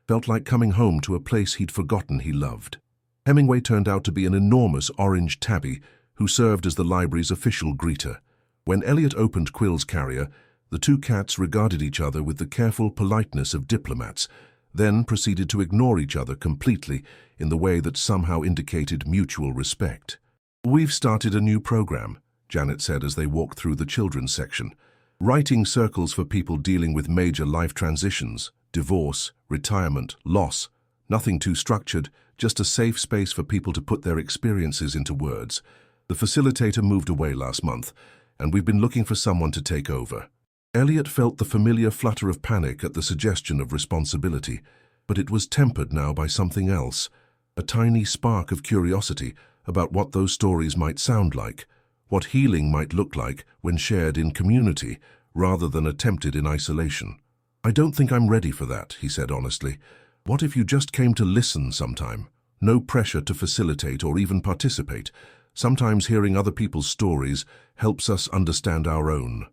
felt like coming home to a place he'd forgotten he loved. Hemingway turned out to be an enormous orange tabby who served as the library's official greeter. When Elliot opened Quill's carrier, the two cats regarded each other with the careful politeness of diplomats, then proceeded to ignore each other completely in the way that somehow indicated mutual respect. "We've started a new program," Janet said as they walked through the children's section. "Writing circles for people dealing with major life transitions, divorce, retirement, loss. Nothing too structured, just a safe space for people to put their experiences into words. The facilitator moved away last month, and we've been looking for someone to take over." Elliot felt the familiar flutter of panic at the suggestion of responsibility, but it was tempered now by something else, a tiny spark of curiosity about what those stories might sound like, what healing might look like when shared in community rather than attempted in isolation. "I don't think I'm ready for that," he said honestly. "What if you just came to listen sometime? No pressure to facilitate or even participate. Sometimes hearing other people's stories helps us understand our own."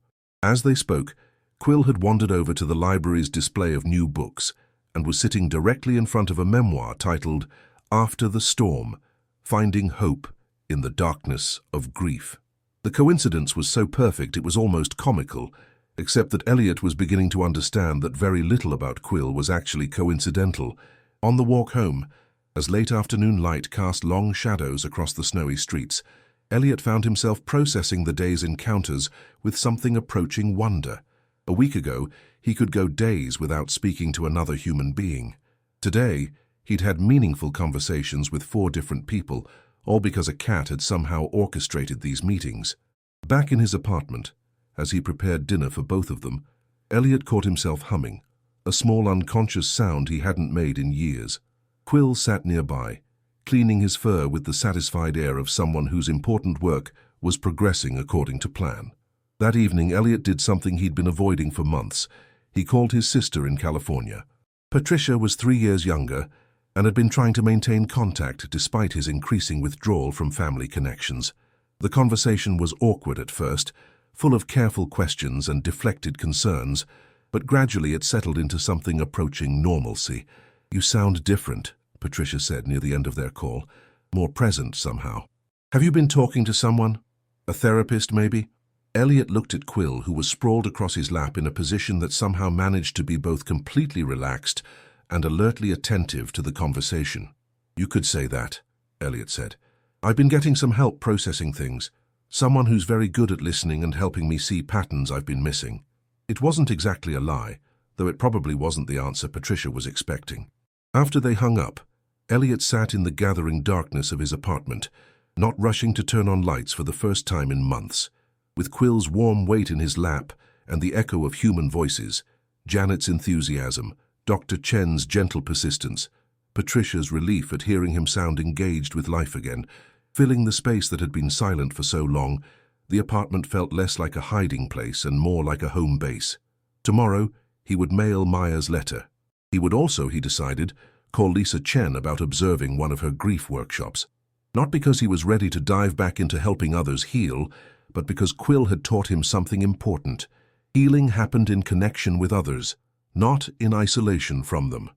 As they spoke, Quill had wandered over to the library's display of new books and was sitting directly in front of a memoir titled After the Storm, Finding Hope in the Darkness of Grief. The coincidence was so perfect it was almost comical, except that Elliot was beginning to understand that very little about Quill was actually coincidental. On the walk home, as late afternoon light cast long shadows across the snowy streets, Elliot found himself processing the day's encounters with something approaching wonder. A week ago, he could go days without speaking to another human being. Today, he'd had meaningful conversations with 4 different people, all because a cat had somehow orchestrated these meetings. Back in his apartment, as he prepared dinner for both of them, Elliot caught himself humming, a small unconscious sound he hadn't made in years. Quill sat nearby, cleaning his fur with the satisfied air of someone whose important work was progressing according to plan. That evening, Elliot did something he'd been avoiding for months. He called his sister in California. Patricia was 3 years younger and had been trying to maintain contact despite his increasing withdrawal from family connections. The conversation was awkward at first, full of careful questions and deflected concerns, but gradually it settled into something approaching normalcy. "You sound different," Patricia said near the end of their call, "more present somehow. Have you been talking to someone? A therapist, maybe?" Elliot looked at Quill, who was sprawled across his lap in a position that somehow managed to be both completely relaxed and alertly attentive to the conversation. "You could say that," Elliot said. "I've been getting some help processing things. Someone who's very good at listening and helping me see patterns I've been missing." It wasn't exactly a lie, though it probably wasn't the answer Patricia was expecting. After they hung up, Elliot sat in the gathering darkness of his apartment, not rushing to turn on lights for the first time in months. With Quill's warm weight in his lap and the echo of human voices, Janet's enthusiasm, Dr. Chen's gentle persistence, Patricia's relief at hearing him sound engaged with life again, filling the space that had been silent for so long, the apartment felt less like a hiding place and more like a home base. Tomorrow, he would mail Maya's letter. He would also, he decided, call Lisa Chen about observing one of her grief workshops. Not because he was ready to dive back into helping others heal, but because Quill had taught him something important. Healing happened in connection with others, not in isolation from them.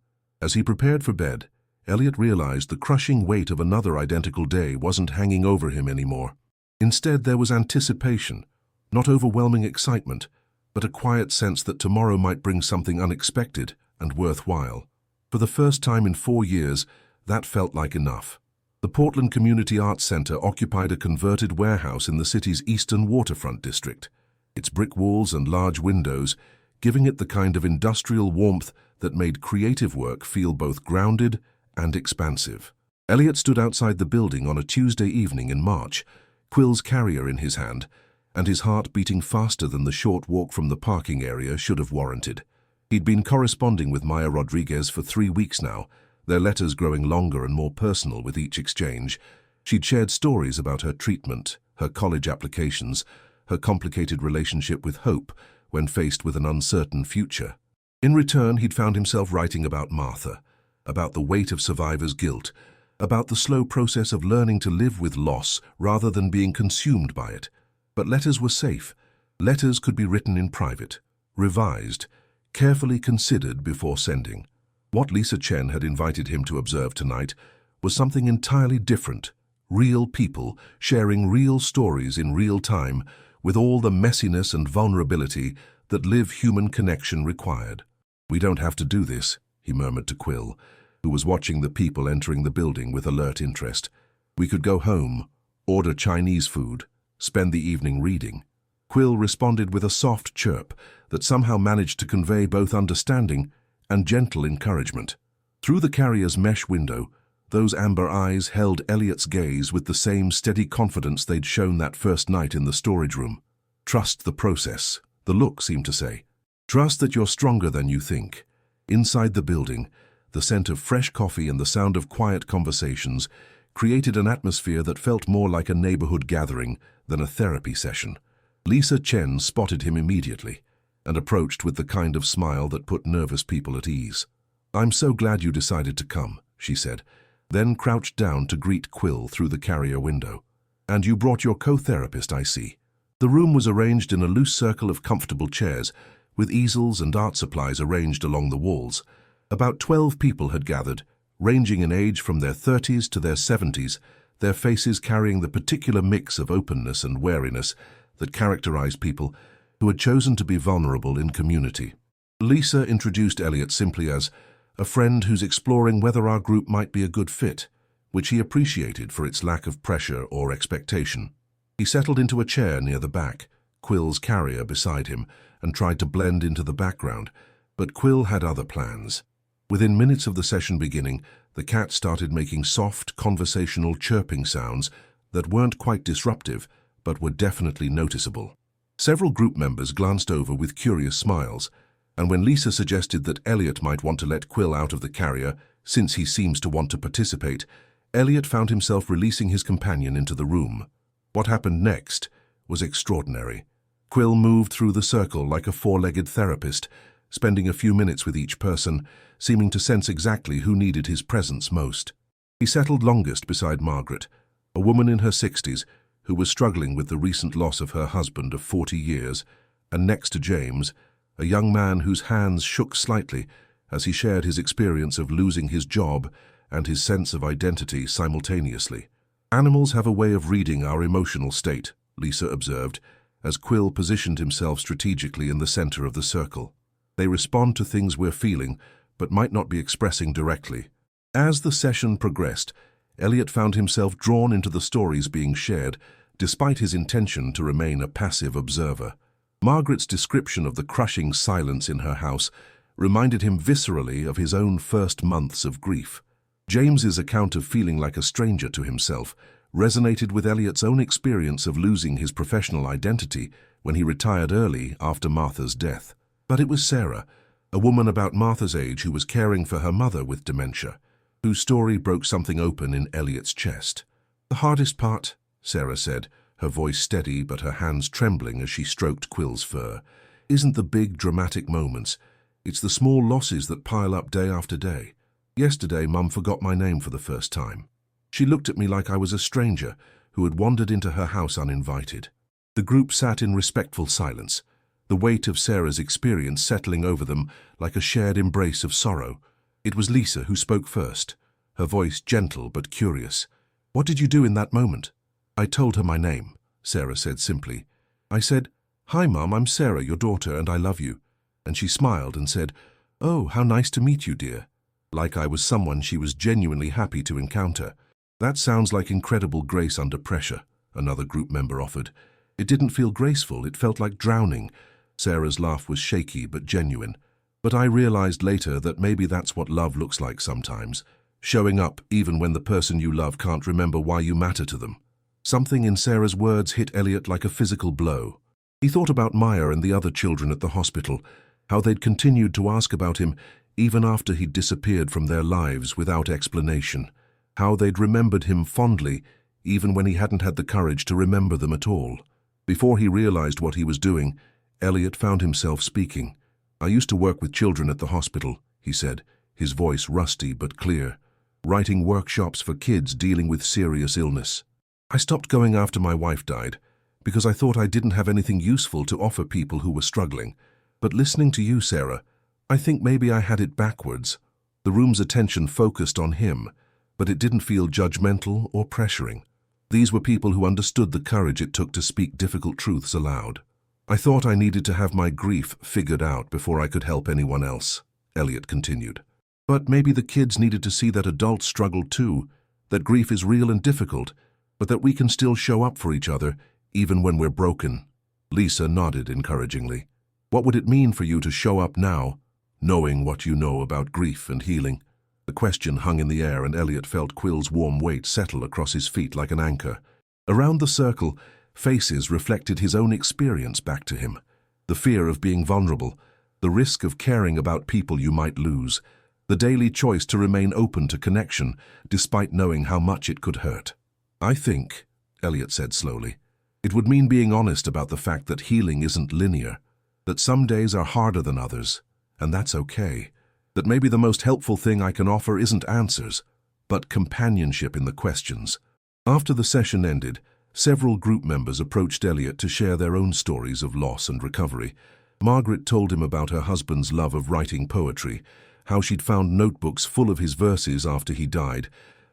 As he prepared for bed, Elliot realized the crushing weight of another identical day wasn't hanging over him anymore. Instead, there was anticipation, not overwhelming excitement, but a quiet sense that tomorrow might bring something unexpected and worthwhile. For the first time in 4 years, that felt like enough. The Portland Community Arts Center occupied a converted warehouse in the city's eastern waterfront district, its brick walls and large windows giving it the kind of industrial warmth that made creative work feel both grounded and expansive. Elliot stood outside the building on a Tuesday evening in March, Quill's carrier in his hand, and his heart beating faster than the short walk from the parking area should have warranted. He'd been corresponding with Maya Rodriguez for 3 weeks now, their letters growing longer and more personal with each exchange. She'd shared stories about her treatment, her college applications, her complicated relationship with Hope when faced with an uncertain future. In return, he'd found himself writing about Martha, about the weight of survivor's guilt, about the slow process of learning to live with loss rather than being consumed by it. But letters were safe. Letters could be written in private, revised, carefully considered before sending. What Lisa Chen had invited him to observe tonight was something entirely different. Real people sharing real stories in real time with all the messiness and vulnerability that live human connection required. "We don't have to do this," he murmured to Quill, who was watching the people entering the building with alert interest. "We could go home, order Chinese food, spend the evening reading." Quill responded with a soft chirp that somehow managed to convey both understanding and gentle encouragement. Through the carrier's mesh window, those amber eyes held Elliot's gaze with the same steady confidence they'd shown that first night in the storage room. "Trust the process," the look seemed to say. "Trust that you're stronger than you think." Inside the building, the scent of fresh coffee and the sound of quiet conversations created an atmosphere that felt more like a neighborhood gathering than a therapy session. Lisa Chen spotted him immediately and approached with the kind of smile that put nervous people at ease. "I'm so glad you decided to come," she said, then crouched down to greet Quill through the carrier window. "And you brought your co-therapist, I see." The room was arranged in a loose circle of comfortable chairs, with easels and art supplies arranged along the walls. About 12 people had gathered, ranging in age from their 30s to their 70s, their faces carrying the particular mix of openness and wariness that characterized people who had chosen to be vulnerable in community. Lisa introduced Elliot simply as a friend who's exploring whether our group might be a good fit, which he appreciated for its lack of pressure or expectation. He settled into a chair near the back, Quill's carrier beside him, and tried to blend into the background, but Quill had other plans. Within minutes of the session beginning, the cat started making soft, conversational chirping sounds that weren't quite disruptive, but were definitely noticeable. Several group members glanced over with curious smiles, and when Lisa suggested that Elliot might want to let Quill out of the carrier, since he seems to want to participate, Elliot found himself releasing his companion into the room. What happened next was extraordinary. Quill moved through the circle like a four-legged therapist, spending a few minutes with each person, seeming to sense exactly who needed his presence most. He settled longest beside Margaret, a woman in her 60s who was struggling with the recent loss of her husband of 40 years, and next to James, a young man whose hands shook slightly as he shared his experience of losing his job and his sense of identity simultaneously. Animals have a way of reading our emotional state, Lisa observed, as Quill positioned himself strategically in the center of the circle. They respond to things we're feeling, but might not be expressing directly. As the session progressed, Elliot found himself drawn into the stories being shared, despite his intention to remain a passive observer. Margaret's description of the crushing silence in her house reminded him viscerally of his own first months of grief. James's account of feeling like a stranger to himself resonated with Elliot's own experience of losing his professional identity when he retired early after Martha's death. But it was Sarah, a woman about Martha's age who was caring for her mother with dementia, whose story broke something open in Elliot's chest. "The hardest part," Sarah said, her voice steady but her hands trembling as she stroked Quill's fur, "isn't the big dramatic moments. It's the small losses that pile up day after day. Yesterday, Mum forgot my name for the first time. She looked at me like I was a stranger who had wandered into her house uninvited." The group sat in respectful silence, the weight of Sarah's experience settling over them like a shared embrace of sorrow. It was Lisa who spoke first, her voice gentle but curious. "What did you do in that moment?" "I told her my name," Sarah said simply. "I said, 'Hi, Mum, I'm Sarah, your daughter, and I love you.' And she smiled and said, 'Oh, how nice to meet you, dear.' Like I was someone she was genuinely happy to encounter." "That sounds like incredible grace under pressure," another group member offered. "It didn't feel graceful, it felt like drowning." Sarah's laugh was shaky but genuine. "But I realized later that maybe that's what love looks like sometimes, showing up even when the person you love can't remember why you matter to them." Something in Sarah's words hit Elliot like a physical blow. He thought about Maya and the other children at the hospital, how they'd continued to ask about him even after he'd disappeared from their lives without explanation, how they'd remembered him fondly even when he hadn't had the courage to remember them at all. Before he realized what he was doing, Elliot found himself speaking. "I used to work with children at the hospital," he said, his voice rusty but clear, "writing workshops for kids dealing with serious illness. I stopped going after my wife died because I thought I didn't have anything useful to offer people who were struggling. But listening to you, Sarah, I think maybe I had it backwards. The room's attention focused on him, but it didn't feel judgmental or pressuring. These were people who understood the courage it took to speak difficult truths aloud. I thought I needed to have my grief figured out before I could help anyone else," Elliot continued. "But maybe the kids needed to see that adults struggle too, that grief is real and difficult, but that we can still show up for each other even when we're broken." Lisa nodded encouragingly. "What would it mean for you to show up now, knowing what you know about grief and healing?" The question hung in the air, and Elliot felt Quill's warm weight settle across his feet like an anchor. Around the circle, faces reflected his own experience back to him. The fear of being vulnerable, the risk of caring about people you might lose, the daily choice to remain open to connection despite knowing how much it could hurt. "I think," Elliot said slowly, "it would mean being honest about the fact that healing isn't linear, that some days are harder than others, and that's okay. That maybe the most helpful thing I can offer isn't answers, but companionship in the questions." After the session ended, several group members approached Elliot to share their own stories of loss and recovery. Margaret told him about her husband's love of writing poetry, how she'd found notebooks full of his verses after he died,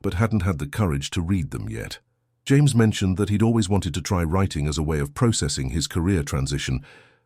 but hadn't had the courage to read them yet. James mentioned that he'd always wanted to try writing as a way of processing his career transition,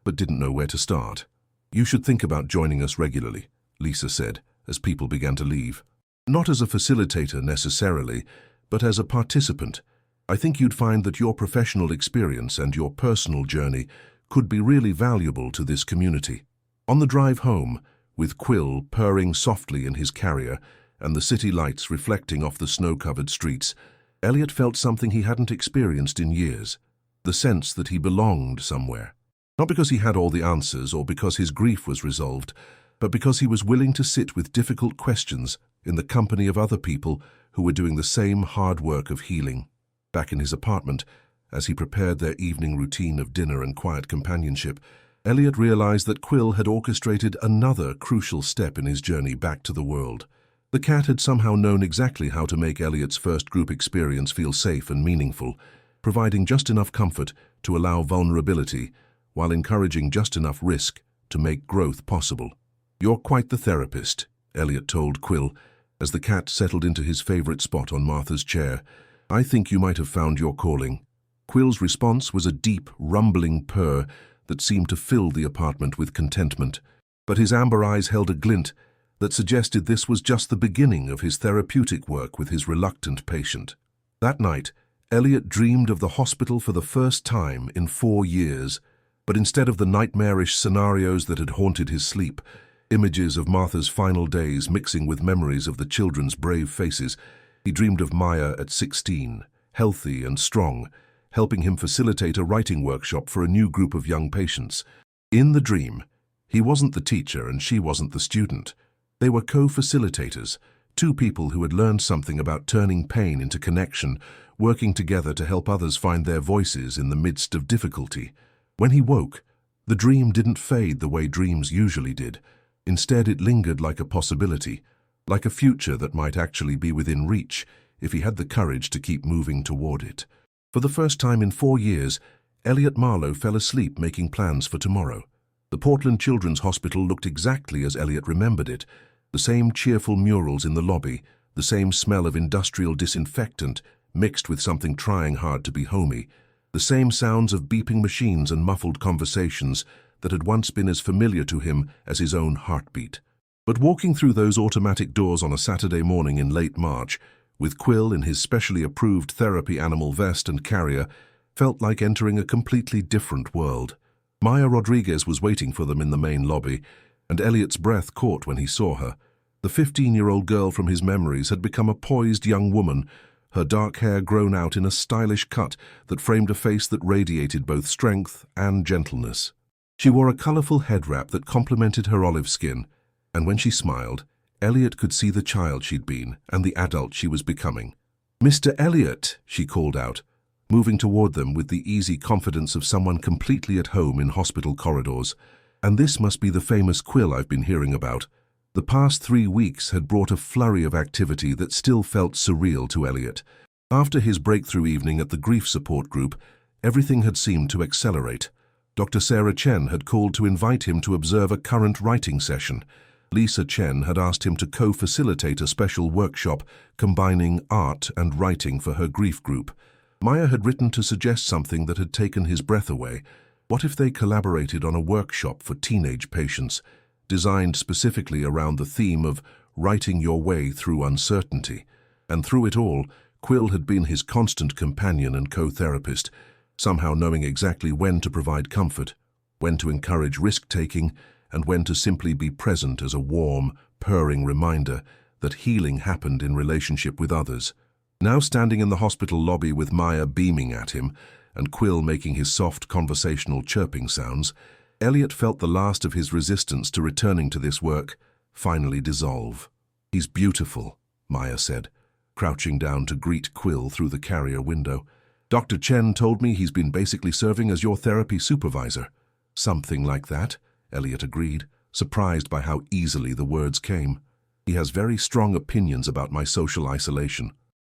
but didn't know where to start. "You should think about joining us regularly," Lisa said, as people began to leave. "Not as a facilitator necessarily, but as a participant. I think you'd find that your professional experience and your personal journey could be really valuable to this community." On the drive home, with Quill purring softly in his carrier and the city lights reflecting off the snow-covered streets, Elliot felt something he hadn't experienced in years, the sense that he belonged somewhere. Not because he had all the answers or because his grief was resolved, but because he was willing to sit with difficult questions in the company of other people who were doing the same hard work of healing. Back in his apartment, as he prepared their evening routine of dinner and quiet companionship, Elliot realized that Quill had orchestrated another crucial step in his journey back to the world. The cat had somehow known exactly how to make Elliot's first group experience feel safe and meaningful, providing just enough comfort to allow vulnerability, while encouraging just enough risk to make growth possible. "You're quite the therapist," Elliot told Quill, as the cat settled into his favorite spot on Martha's chair. "I think you might have found your calling." Quill's response was a deep, rumbling purr that seemed to fill the apartment with contentment, but his amber eyes held a glint that suggested this was just the beginning of his therapeutic work with his reluctant patient. That night, Elliot dreamed of the hospital for the first time in 4 years, but instead of the nightmarish scenarios that had haunted his sleep, images of Martha's final days mixing with memories of the children's brave faces, he dreamed of Maya at 16, healthy and strong, helping him facilitate a writing workshop for a new group of young patients. In the dream, he wasn't the teacher and she wasn't the student. They were co-facilitators, two people who had learned something about turning pain into connection, working together to help others find their voices in the midst of difficulty. When he woke, the dream didn't fade the way dreams usually did. Instead, it lingered like a possibility, like a future that might actually be within reach if he had the courage to keep moving toward it. For the first time in 4 years, Elliot Marlowe fell asleep making plans for tomorrow. The Portland Children's Hospital looked exactly as Elliot remembered it. The same cheerful murals in the lobby, the same smell of industrial disinfectant mixed with something trying hard to be homey, the same sounds of beeping machines and muffled conversations that had once been as familiar to him as his own heartbeat. But walking through those automatic doors on a Saturday morning in late March, with Quill in his specially approved therapy animal vest and carrier, felt like entering a completely different world. Maya Rodriguez was waiting for them in the main lobby, and Elliot's breath caught when he saw her. The 15-year-old girl from his memories had become a poised young woman, her dark hair grown out in a stylish cut that framed a face that radiated both strength and gentleness. She wore a colorful head wrap that complemented her olive skin, and when she smiled, Elliot could see the child she'd been and the adult she was becoming. "Mr. Elliot," she called out, moving toward them with the easy confidence of someone completely at home in hospital corridors. "And this must be the famous Quill I've been hearing about." The past 3 weeks had brought a flurry of activity that still felt surreal to Elliot. After his breakthrough evening at the grief support group, everything had seemed to accelerate. Dr. Sarah Chen had called to invite him to observe a current writing session. Lisa Chen had asked him to co-facilitate a special workshop combining art and writing for her grief group. Maya had written to suggest something that had taken his breath away. What if they collaborated on a workshop for teenage patients, designed specifically around the theme of writing your way through uncertainty? And through it all, Quill had been his constant companion and co-therapist, somehow knowing exactly when to provide comfort, when to encourage risk-taking, and when to simply be present as a warm, purring reminder that healing happened in relationship with others. Now standing in the hospital lobby with Maya beaming at him and Quill making his soft conversational chirping sounds, Elliot felt the last of his resistance to returning to this work finally dissolve. "He's beautiful," Maya said, crouching down to greet Quill through the carrier window. "Dr. Chen told me he's been basically serving as your therapy supervisor." "Something like that," Elliot agreed, surprised by how easily the words came. "He has very strong opinions about my social isolation."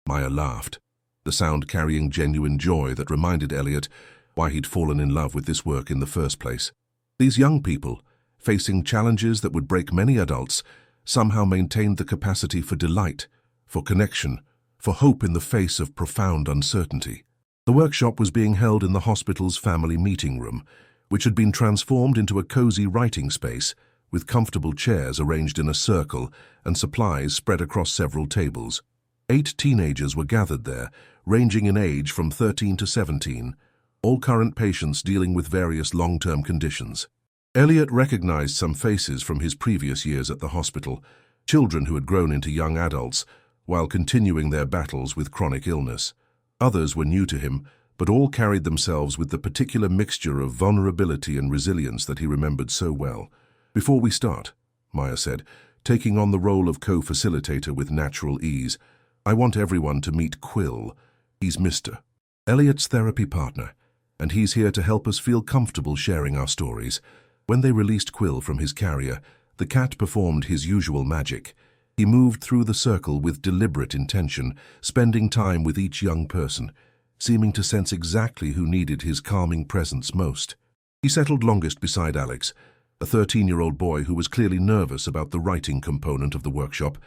Maya laughed, the sound carrying genuine joy that reminded Elliot why he'd fallen in love with this work in the first place. These young people, facing challenges that would break many adults, somehow maintained the capacity for delight, for connection, for hope in the face of profound uncertainty. The workshop was being held in the hospital's family meeting room, which had been transformed into a cozy writing space with comfortable chairs arranged in a circle and supplies spread across several tables. 8 teenagers were gathered there, ranging in age from 13 to 17, all current patients dealing with various long-term conditions. Elliot recognized some faces from his previous years at the hospital, children who had grown into young adults while continuing their battles with chronic illness. Others were new to him, but all carried themselves with the particular mixture of vulnerability and resilience that he remembered so well. "Before we start," Maya said, taking on the role of co-facilitator with natural ease, "I want everyone to meet Quill. He's Mr. Elliot's therapy partner, and he's here to help us feel comfortable sharing our stories." When they released Quill from his carrier, the cat performed his usual magic. He moved through the circle with deliberate intention, spending time with each young person, seeming to sense exactly who needed his calming presence most. He settled longest beside Alex, a 13-year-old boy who was clearly nervous about the writing component of the workshop,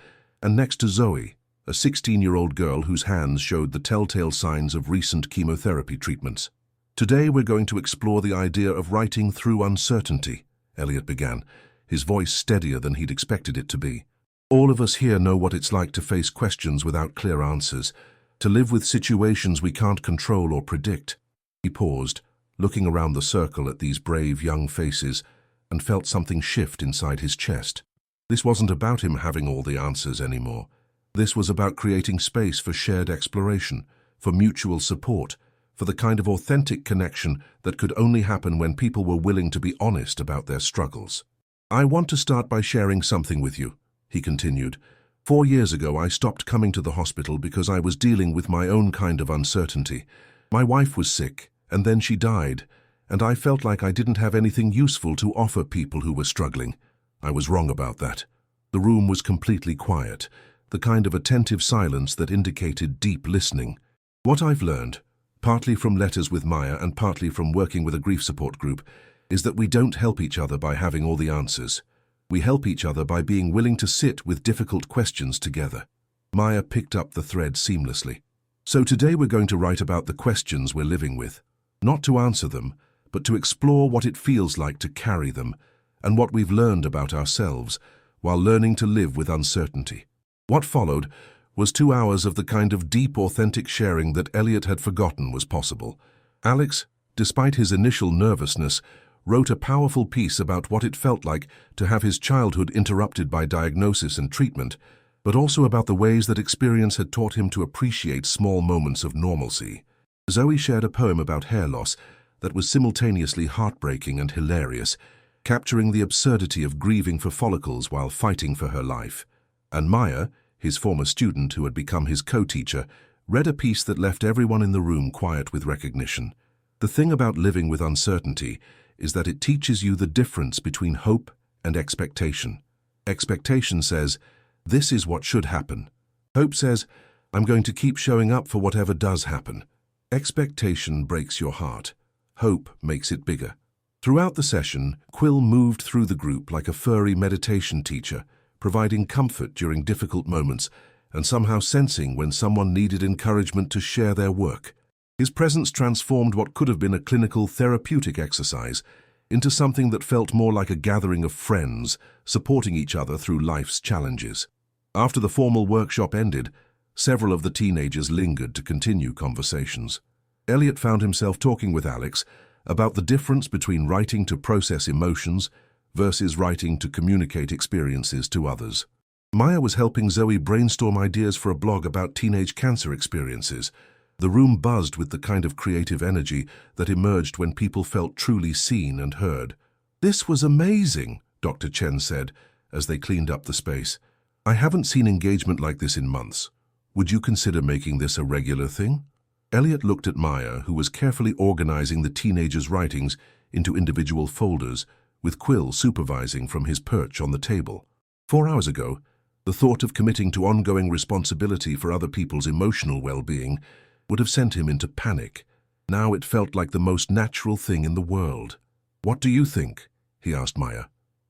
and next to Zoe, a 16-year-old girl whose hands showed the telltale signs of recent chemotherapy treatments. "Today we're going to explore the idea of writing through uncertainty," Elliot began, his voice steadier than he'd expected it to be. "All of us here know what it's like to face questions without clear answers, to live with situations we can't control or predict." He paused, looking around the circle at these brave young faces, and felt something shift inside his chest. This wasn't about him having all the answers anymore. This was about creating space for shared exploration, for mutual support, for the kind of authentic connection that could only happen when people were willing to be honest about their struggles. "I want to start by sharing something with you," he continued. 4 years ago, I stopped coming to the hospital because I was dealing with my own kind of uncertainty. My wife was sick, and then she died, and I felt like I didn't have anything useful to offer people who were struggling. I was wrong about that. The room was completely quiet, the kind of attentive silence that indicated deep listening. What I've learned, partly from letters with Maya and partly from working with a grief support group, is that we don't help each other by having all the answers. We help each other by being willing to sit with difficult questions together. Maya picked up the thread seamlessly. "So today we're going to write about the questions we're living with, not to answer them, but to explore what it feels like to carry them and what we've learned about ourselves while learning to live with uncertainty." What followed was 2 hours of the kind of deep, authentic sharing that Elliot had forgotten was possible. Alex, despite his initial nervousness, wrote a powerful piece about what it felt like to have his childhood interrupted by diagnosis and treatment, but also about the ways that experience had taught him to appreciate small moments of normalcy. Zoe shared a poem about hair loss that was simultaneously heartbreaking and hilarious, capturing the absurdity of grieving for follicles while fighting for her life. And Maya, his former student who had become his co-teacher, read a piece that left everyone in the room quiet with recognition. The thing about living with uncertainty is that it teaches you the difference between hope and expectation. Expectation says, "This is what should happen." Hope says, "I'm going to keep showing up for whatever does happen." Expectation breaks your heart. Hope makes it bigger. Throughout the session, Quill moved through the group like a furry meditation teacher, providing comfort during difficult moments and somehow sensing when someone needed encouragement to share their work. His presence transformed what could have been a clinical therapeutic exercise into something that felt more like a gathering of friends, supporting each other through life's challenges. After the formal workshop ended, several of the teenagers lingered to continue conversations. Elliot found himself talking with Alex about the difference between writing to process emotions versus writing to communicate experiences to others. Maya was helping Zoe brainstorm ideas for a blog about teenage cancer experiences. The room buzzed with the kind of creative energy that emerged when people felt truly seen and heard. "This was amazing," Dr. Chen said as they cleaned up the space. "I haven't seen engagement like this in months. Would you consider making this a regular thing?" Elliot looked at Maya, who was carefully organizing the teenagers' writings into individual folders, with Quill supervising from his perch on the table. 4 hours ago, the thought of committing to ongoing responsibility for other people's emotional well-being would have sent him into panic. Now it felt like the most natural thing in the world. "What do you think?" he asked Maya.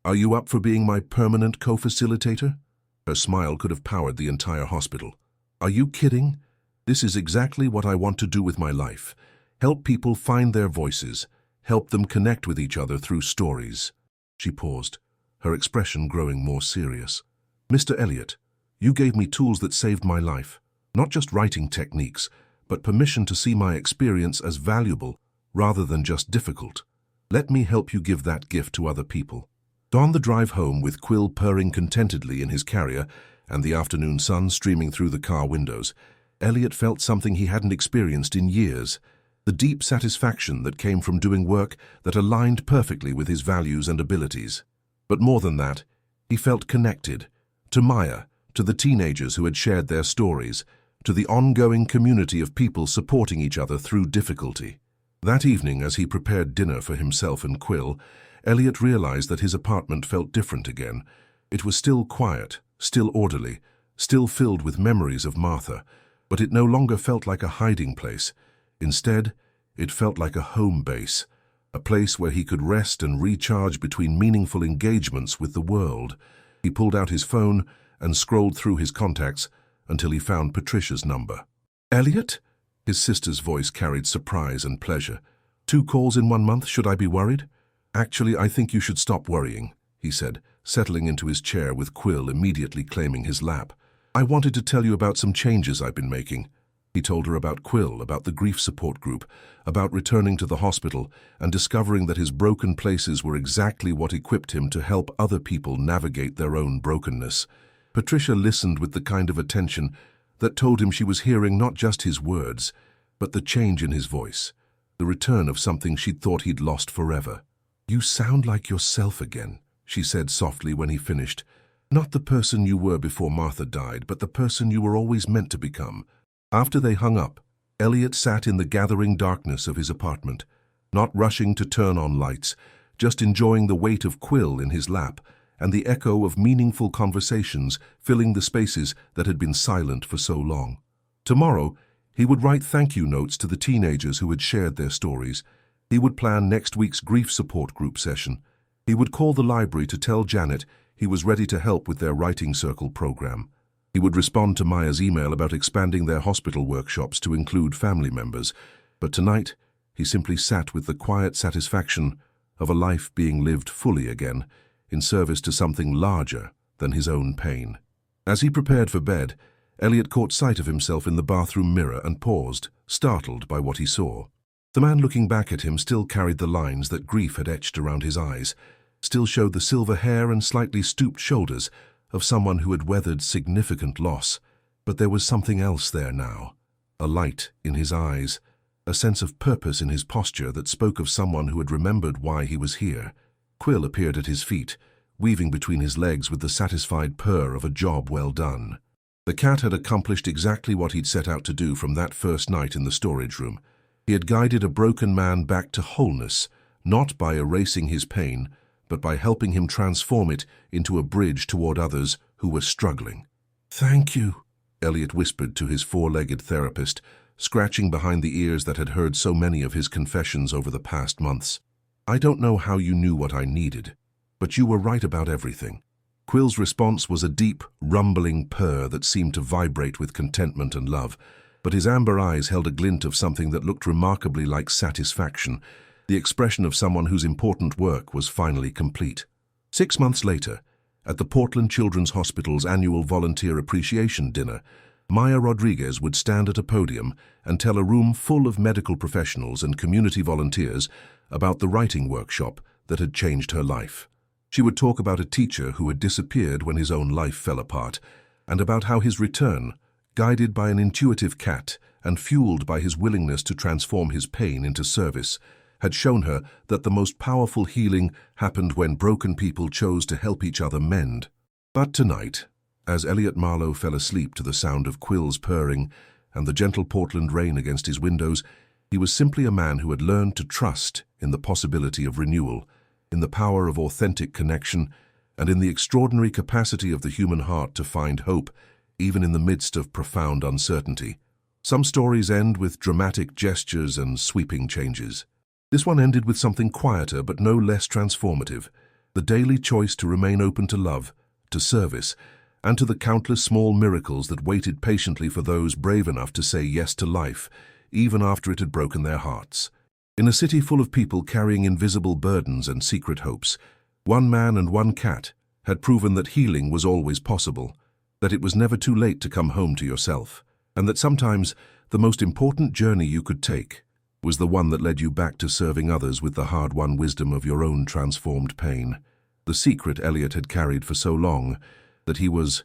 "Are you up for being my permanent co-facilitator?" Her smile could have powered the entire hospital. Are you kidding? This is exactly what I want to do with my life. Help people find their voices. Help them connect with each other through stories. She paused, her expression growing more serious. Mr. Elliot, you gave me tools that saved my life. Not just writing techniques, but permission to see my experience as valuable rather than just difficult. Let me help you give that gift to other people. On the drive home, with Quill purring contentedly in his carrier and the afternoon sun streaming through the car windows, Elliot felt something he hadn't experienced in years, the deep satisfaction that came from doing work that aligned perfectly with his values and abilities. But more than that, he felt connected to Maya, to the teenagers who had shared their stories, to the ongoing community of people supporting each other through difficulty. That evening, as he prepared dinner for himself and Quill, Elliot realized that his apartment felt different again. It was still quiet, still orderly, still filled with memories of Martha, but it no longer felt like a hiding place. Instead, it felt like a home base, a place where he could rest and recharge between meaningful engagements with the world. He pulled out his phone and scrolled through his contacts until he found Patricia's number. "Elliot?" His sister's voice carried surprise and pleasure. "2 calls in 1 month, should I be worried?" "Actually, I think you should stop worrying," he said, settling into his chair with Quill immediately claiming his lap. "I wanted to tell you about some changes I've been making." He told her about Quill, about the grief support group, about returning to the hospital and discovering that his broken places were exactly what equipped him to help other people navigate their own brokenness. Patricia listened with the kind of attention that told him she was hearing not just his words, but the change in his voice, the return of something she'd thought he'd lost forever. "You sound like yourself again," she said softly when he finished. "Not the person you were before Martha died, but the person you were always meant to become." After they hung up, Elliot sat in the gathering darkness of his apartment, not rushing to turn on lights, just enjoying the weight of Quill in his lap and the echo of meaningful conversations filling the spaces that had been silent for so long. Tomorrow, he would write thank-you notes to the teenagers who had shared their stories. He would plan next week's grief support group session. He would call the library to tell Janet he was ready to help with their writing circle program. He would respond to Maya's email about expanding their hospital workshops to include family members. But tonight, he simply sat with the quiet satisfaction of a life being lived fully again, in service to something larger than his own pain. As he prepared for bed, Elliot caught sight of himself in the bathroom mirror and paused, startled by what he saw. The man looking back at him still carried the lines that grief had etched around his eyes, still showed the silver hair and slightly stooped shoulders of someone who had weathered significant loss. But there was something else there now, a light in his eyes, a sense of purpose in his posture that spoke of someone who had remembered why he was here. Quill appeared at his feet, weaving between his legs with the satisfied purr of a job well done. The cat had accomplished exactly what he'd set out to do from that first night in the storage room. He had guided a broken man back to wholeness, not by erasing his pain, but by helping him transform it into a bridge toward others who were struggling. "Thank you," Elliot whispered to his 4-legged therapist, scratching behind the ears that had heard so many of his confessions over the past months. "I don't know how you knew what I needed, but you were right about everything." Quill's response was a deep, rumbling purr that seemed to vibrate with contentment and love, but his amber eyes held a glint of something that looked remarkably like satisfaction, the expression of someone whose important work was finally complete. 6 months later, at the Portland Children's Hospital's annual Volunteer Appreciation Dinner, Maya Rodriguez would stand at a podium and tell a room full of medical professionals and community volunteers about the writing workshop that had changed her life. She would talk about a teacher who had disappeared when his own life fell apart, and about how his return, guided by an intuitive cat and fueled by his willingness to transform his pain into service, had shown her that the most powerful healing happened when broken people chose to help each other mend. But tonight, as Elliot Marlowe fell asleep to the sound of Quill's purring and the gentle Portland rain against his windows, he was simply a man who had learned to trust in the possibility of renewal, in the power of authentic connection, and in the extraordinary capacity of the human heart to find hope, even in the midst of profound uncertainty. Some stories end with dramatic gestures and sweeping changes. This one ended with something quieter but no less transformative, the daily choice to remain open to love, to service, and to the countless small miracles that waited patiently for those brave enough to say yes to life, even after it had broken their hearts. In a city full of people carrying invisible burdens and secret hopes, one man and one cat had proven that healing was always possible, that it was never too late to come home to yourself, and that sometimes the most important journey you could take was the one that led you back to serving others with the hard-won wisdom of your own transformed pain. The secret Elliot had carried for so long that he was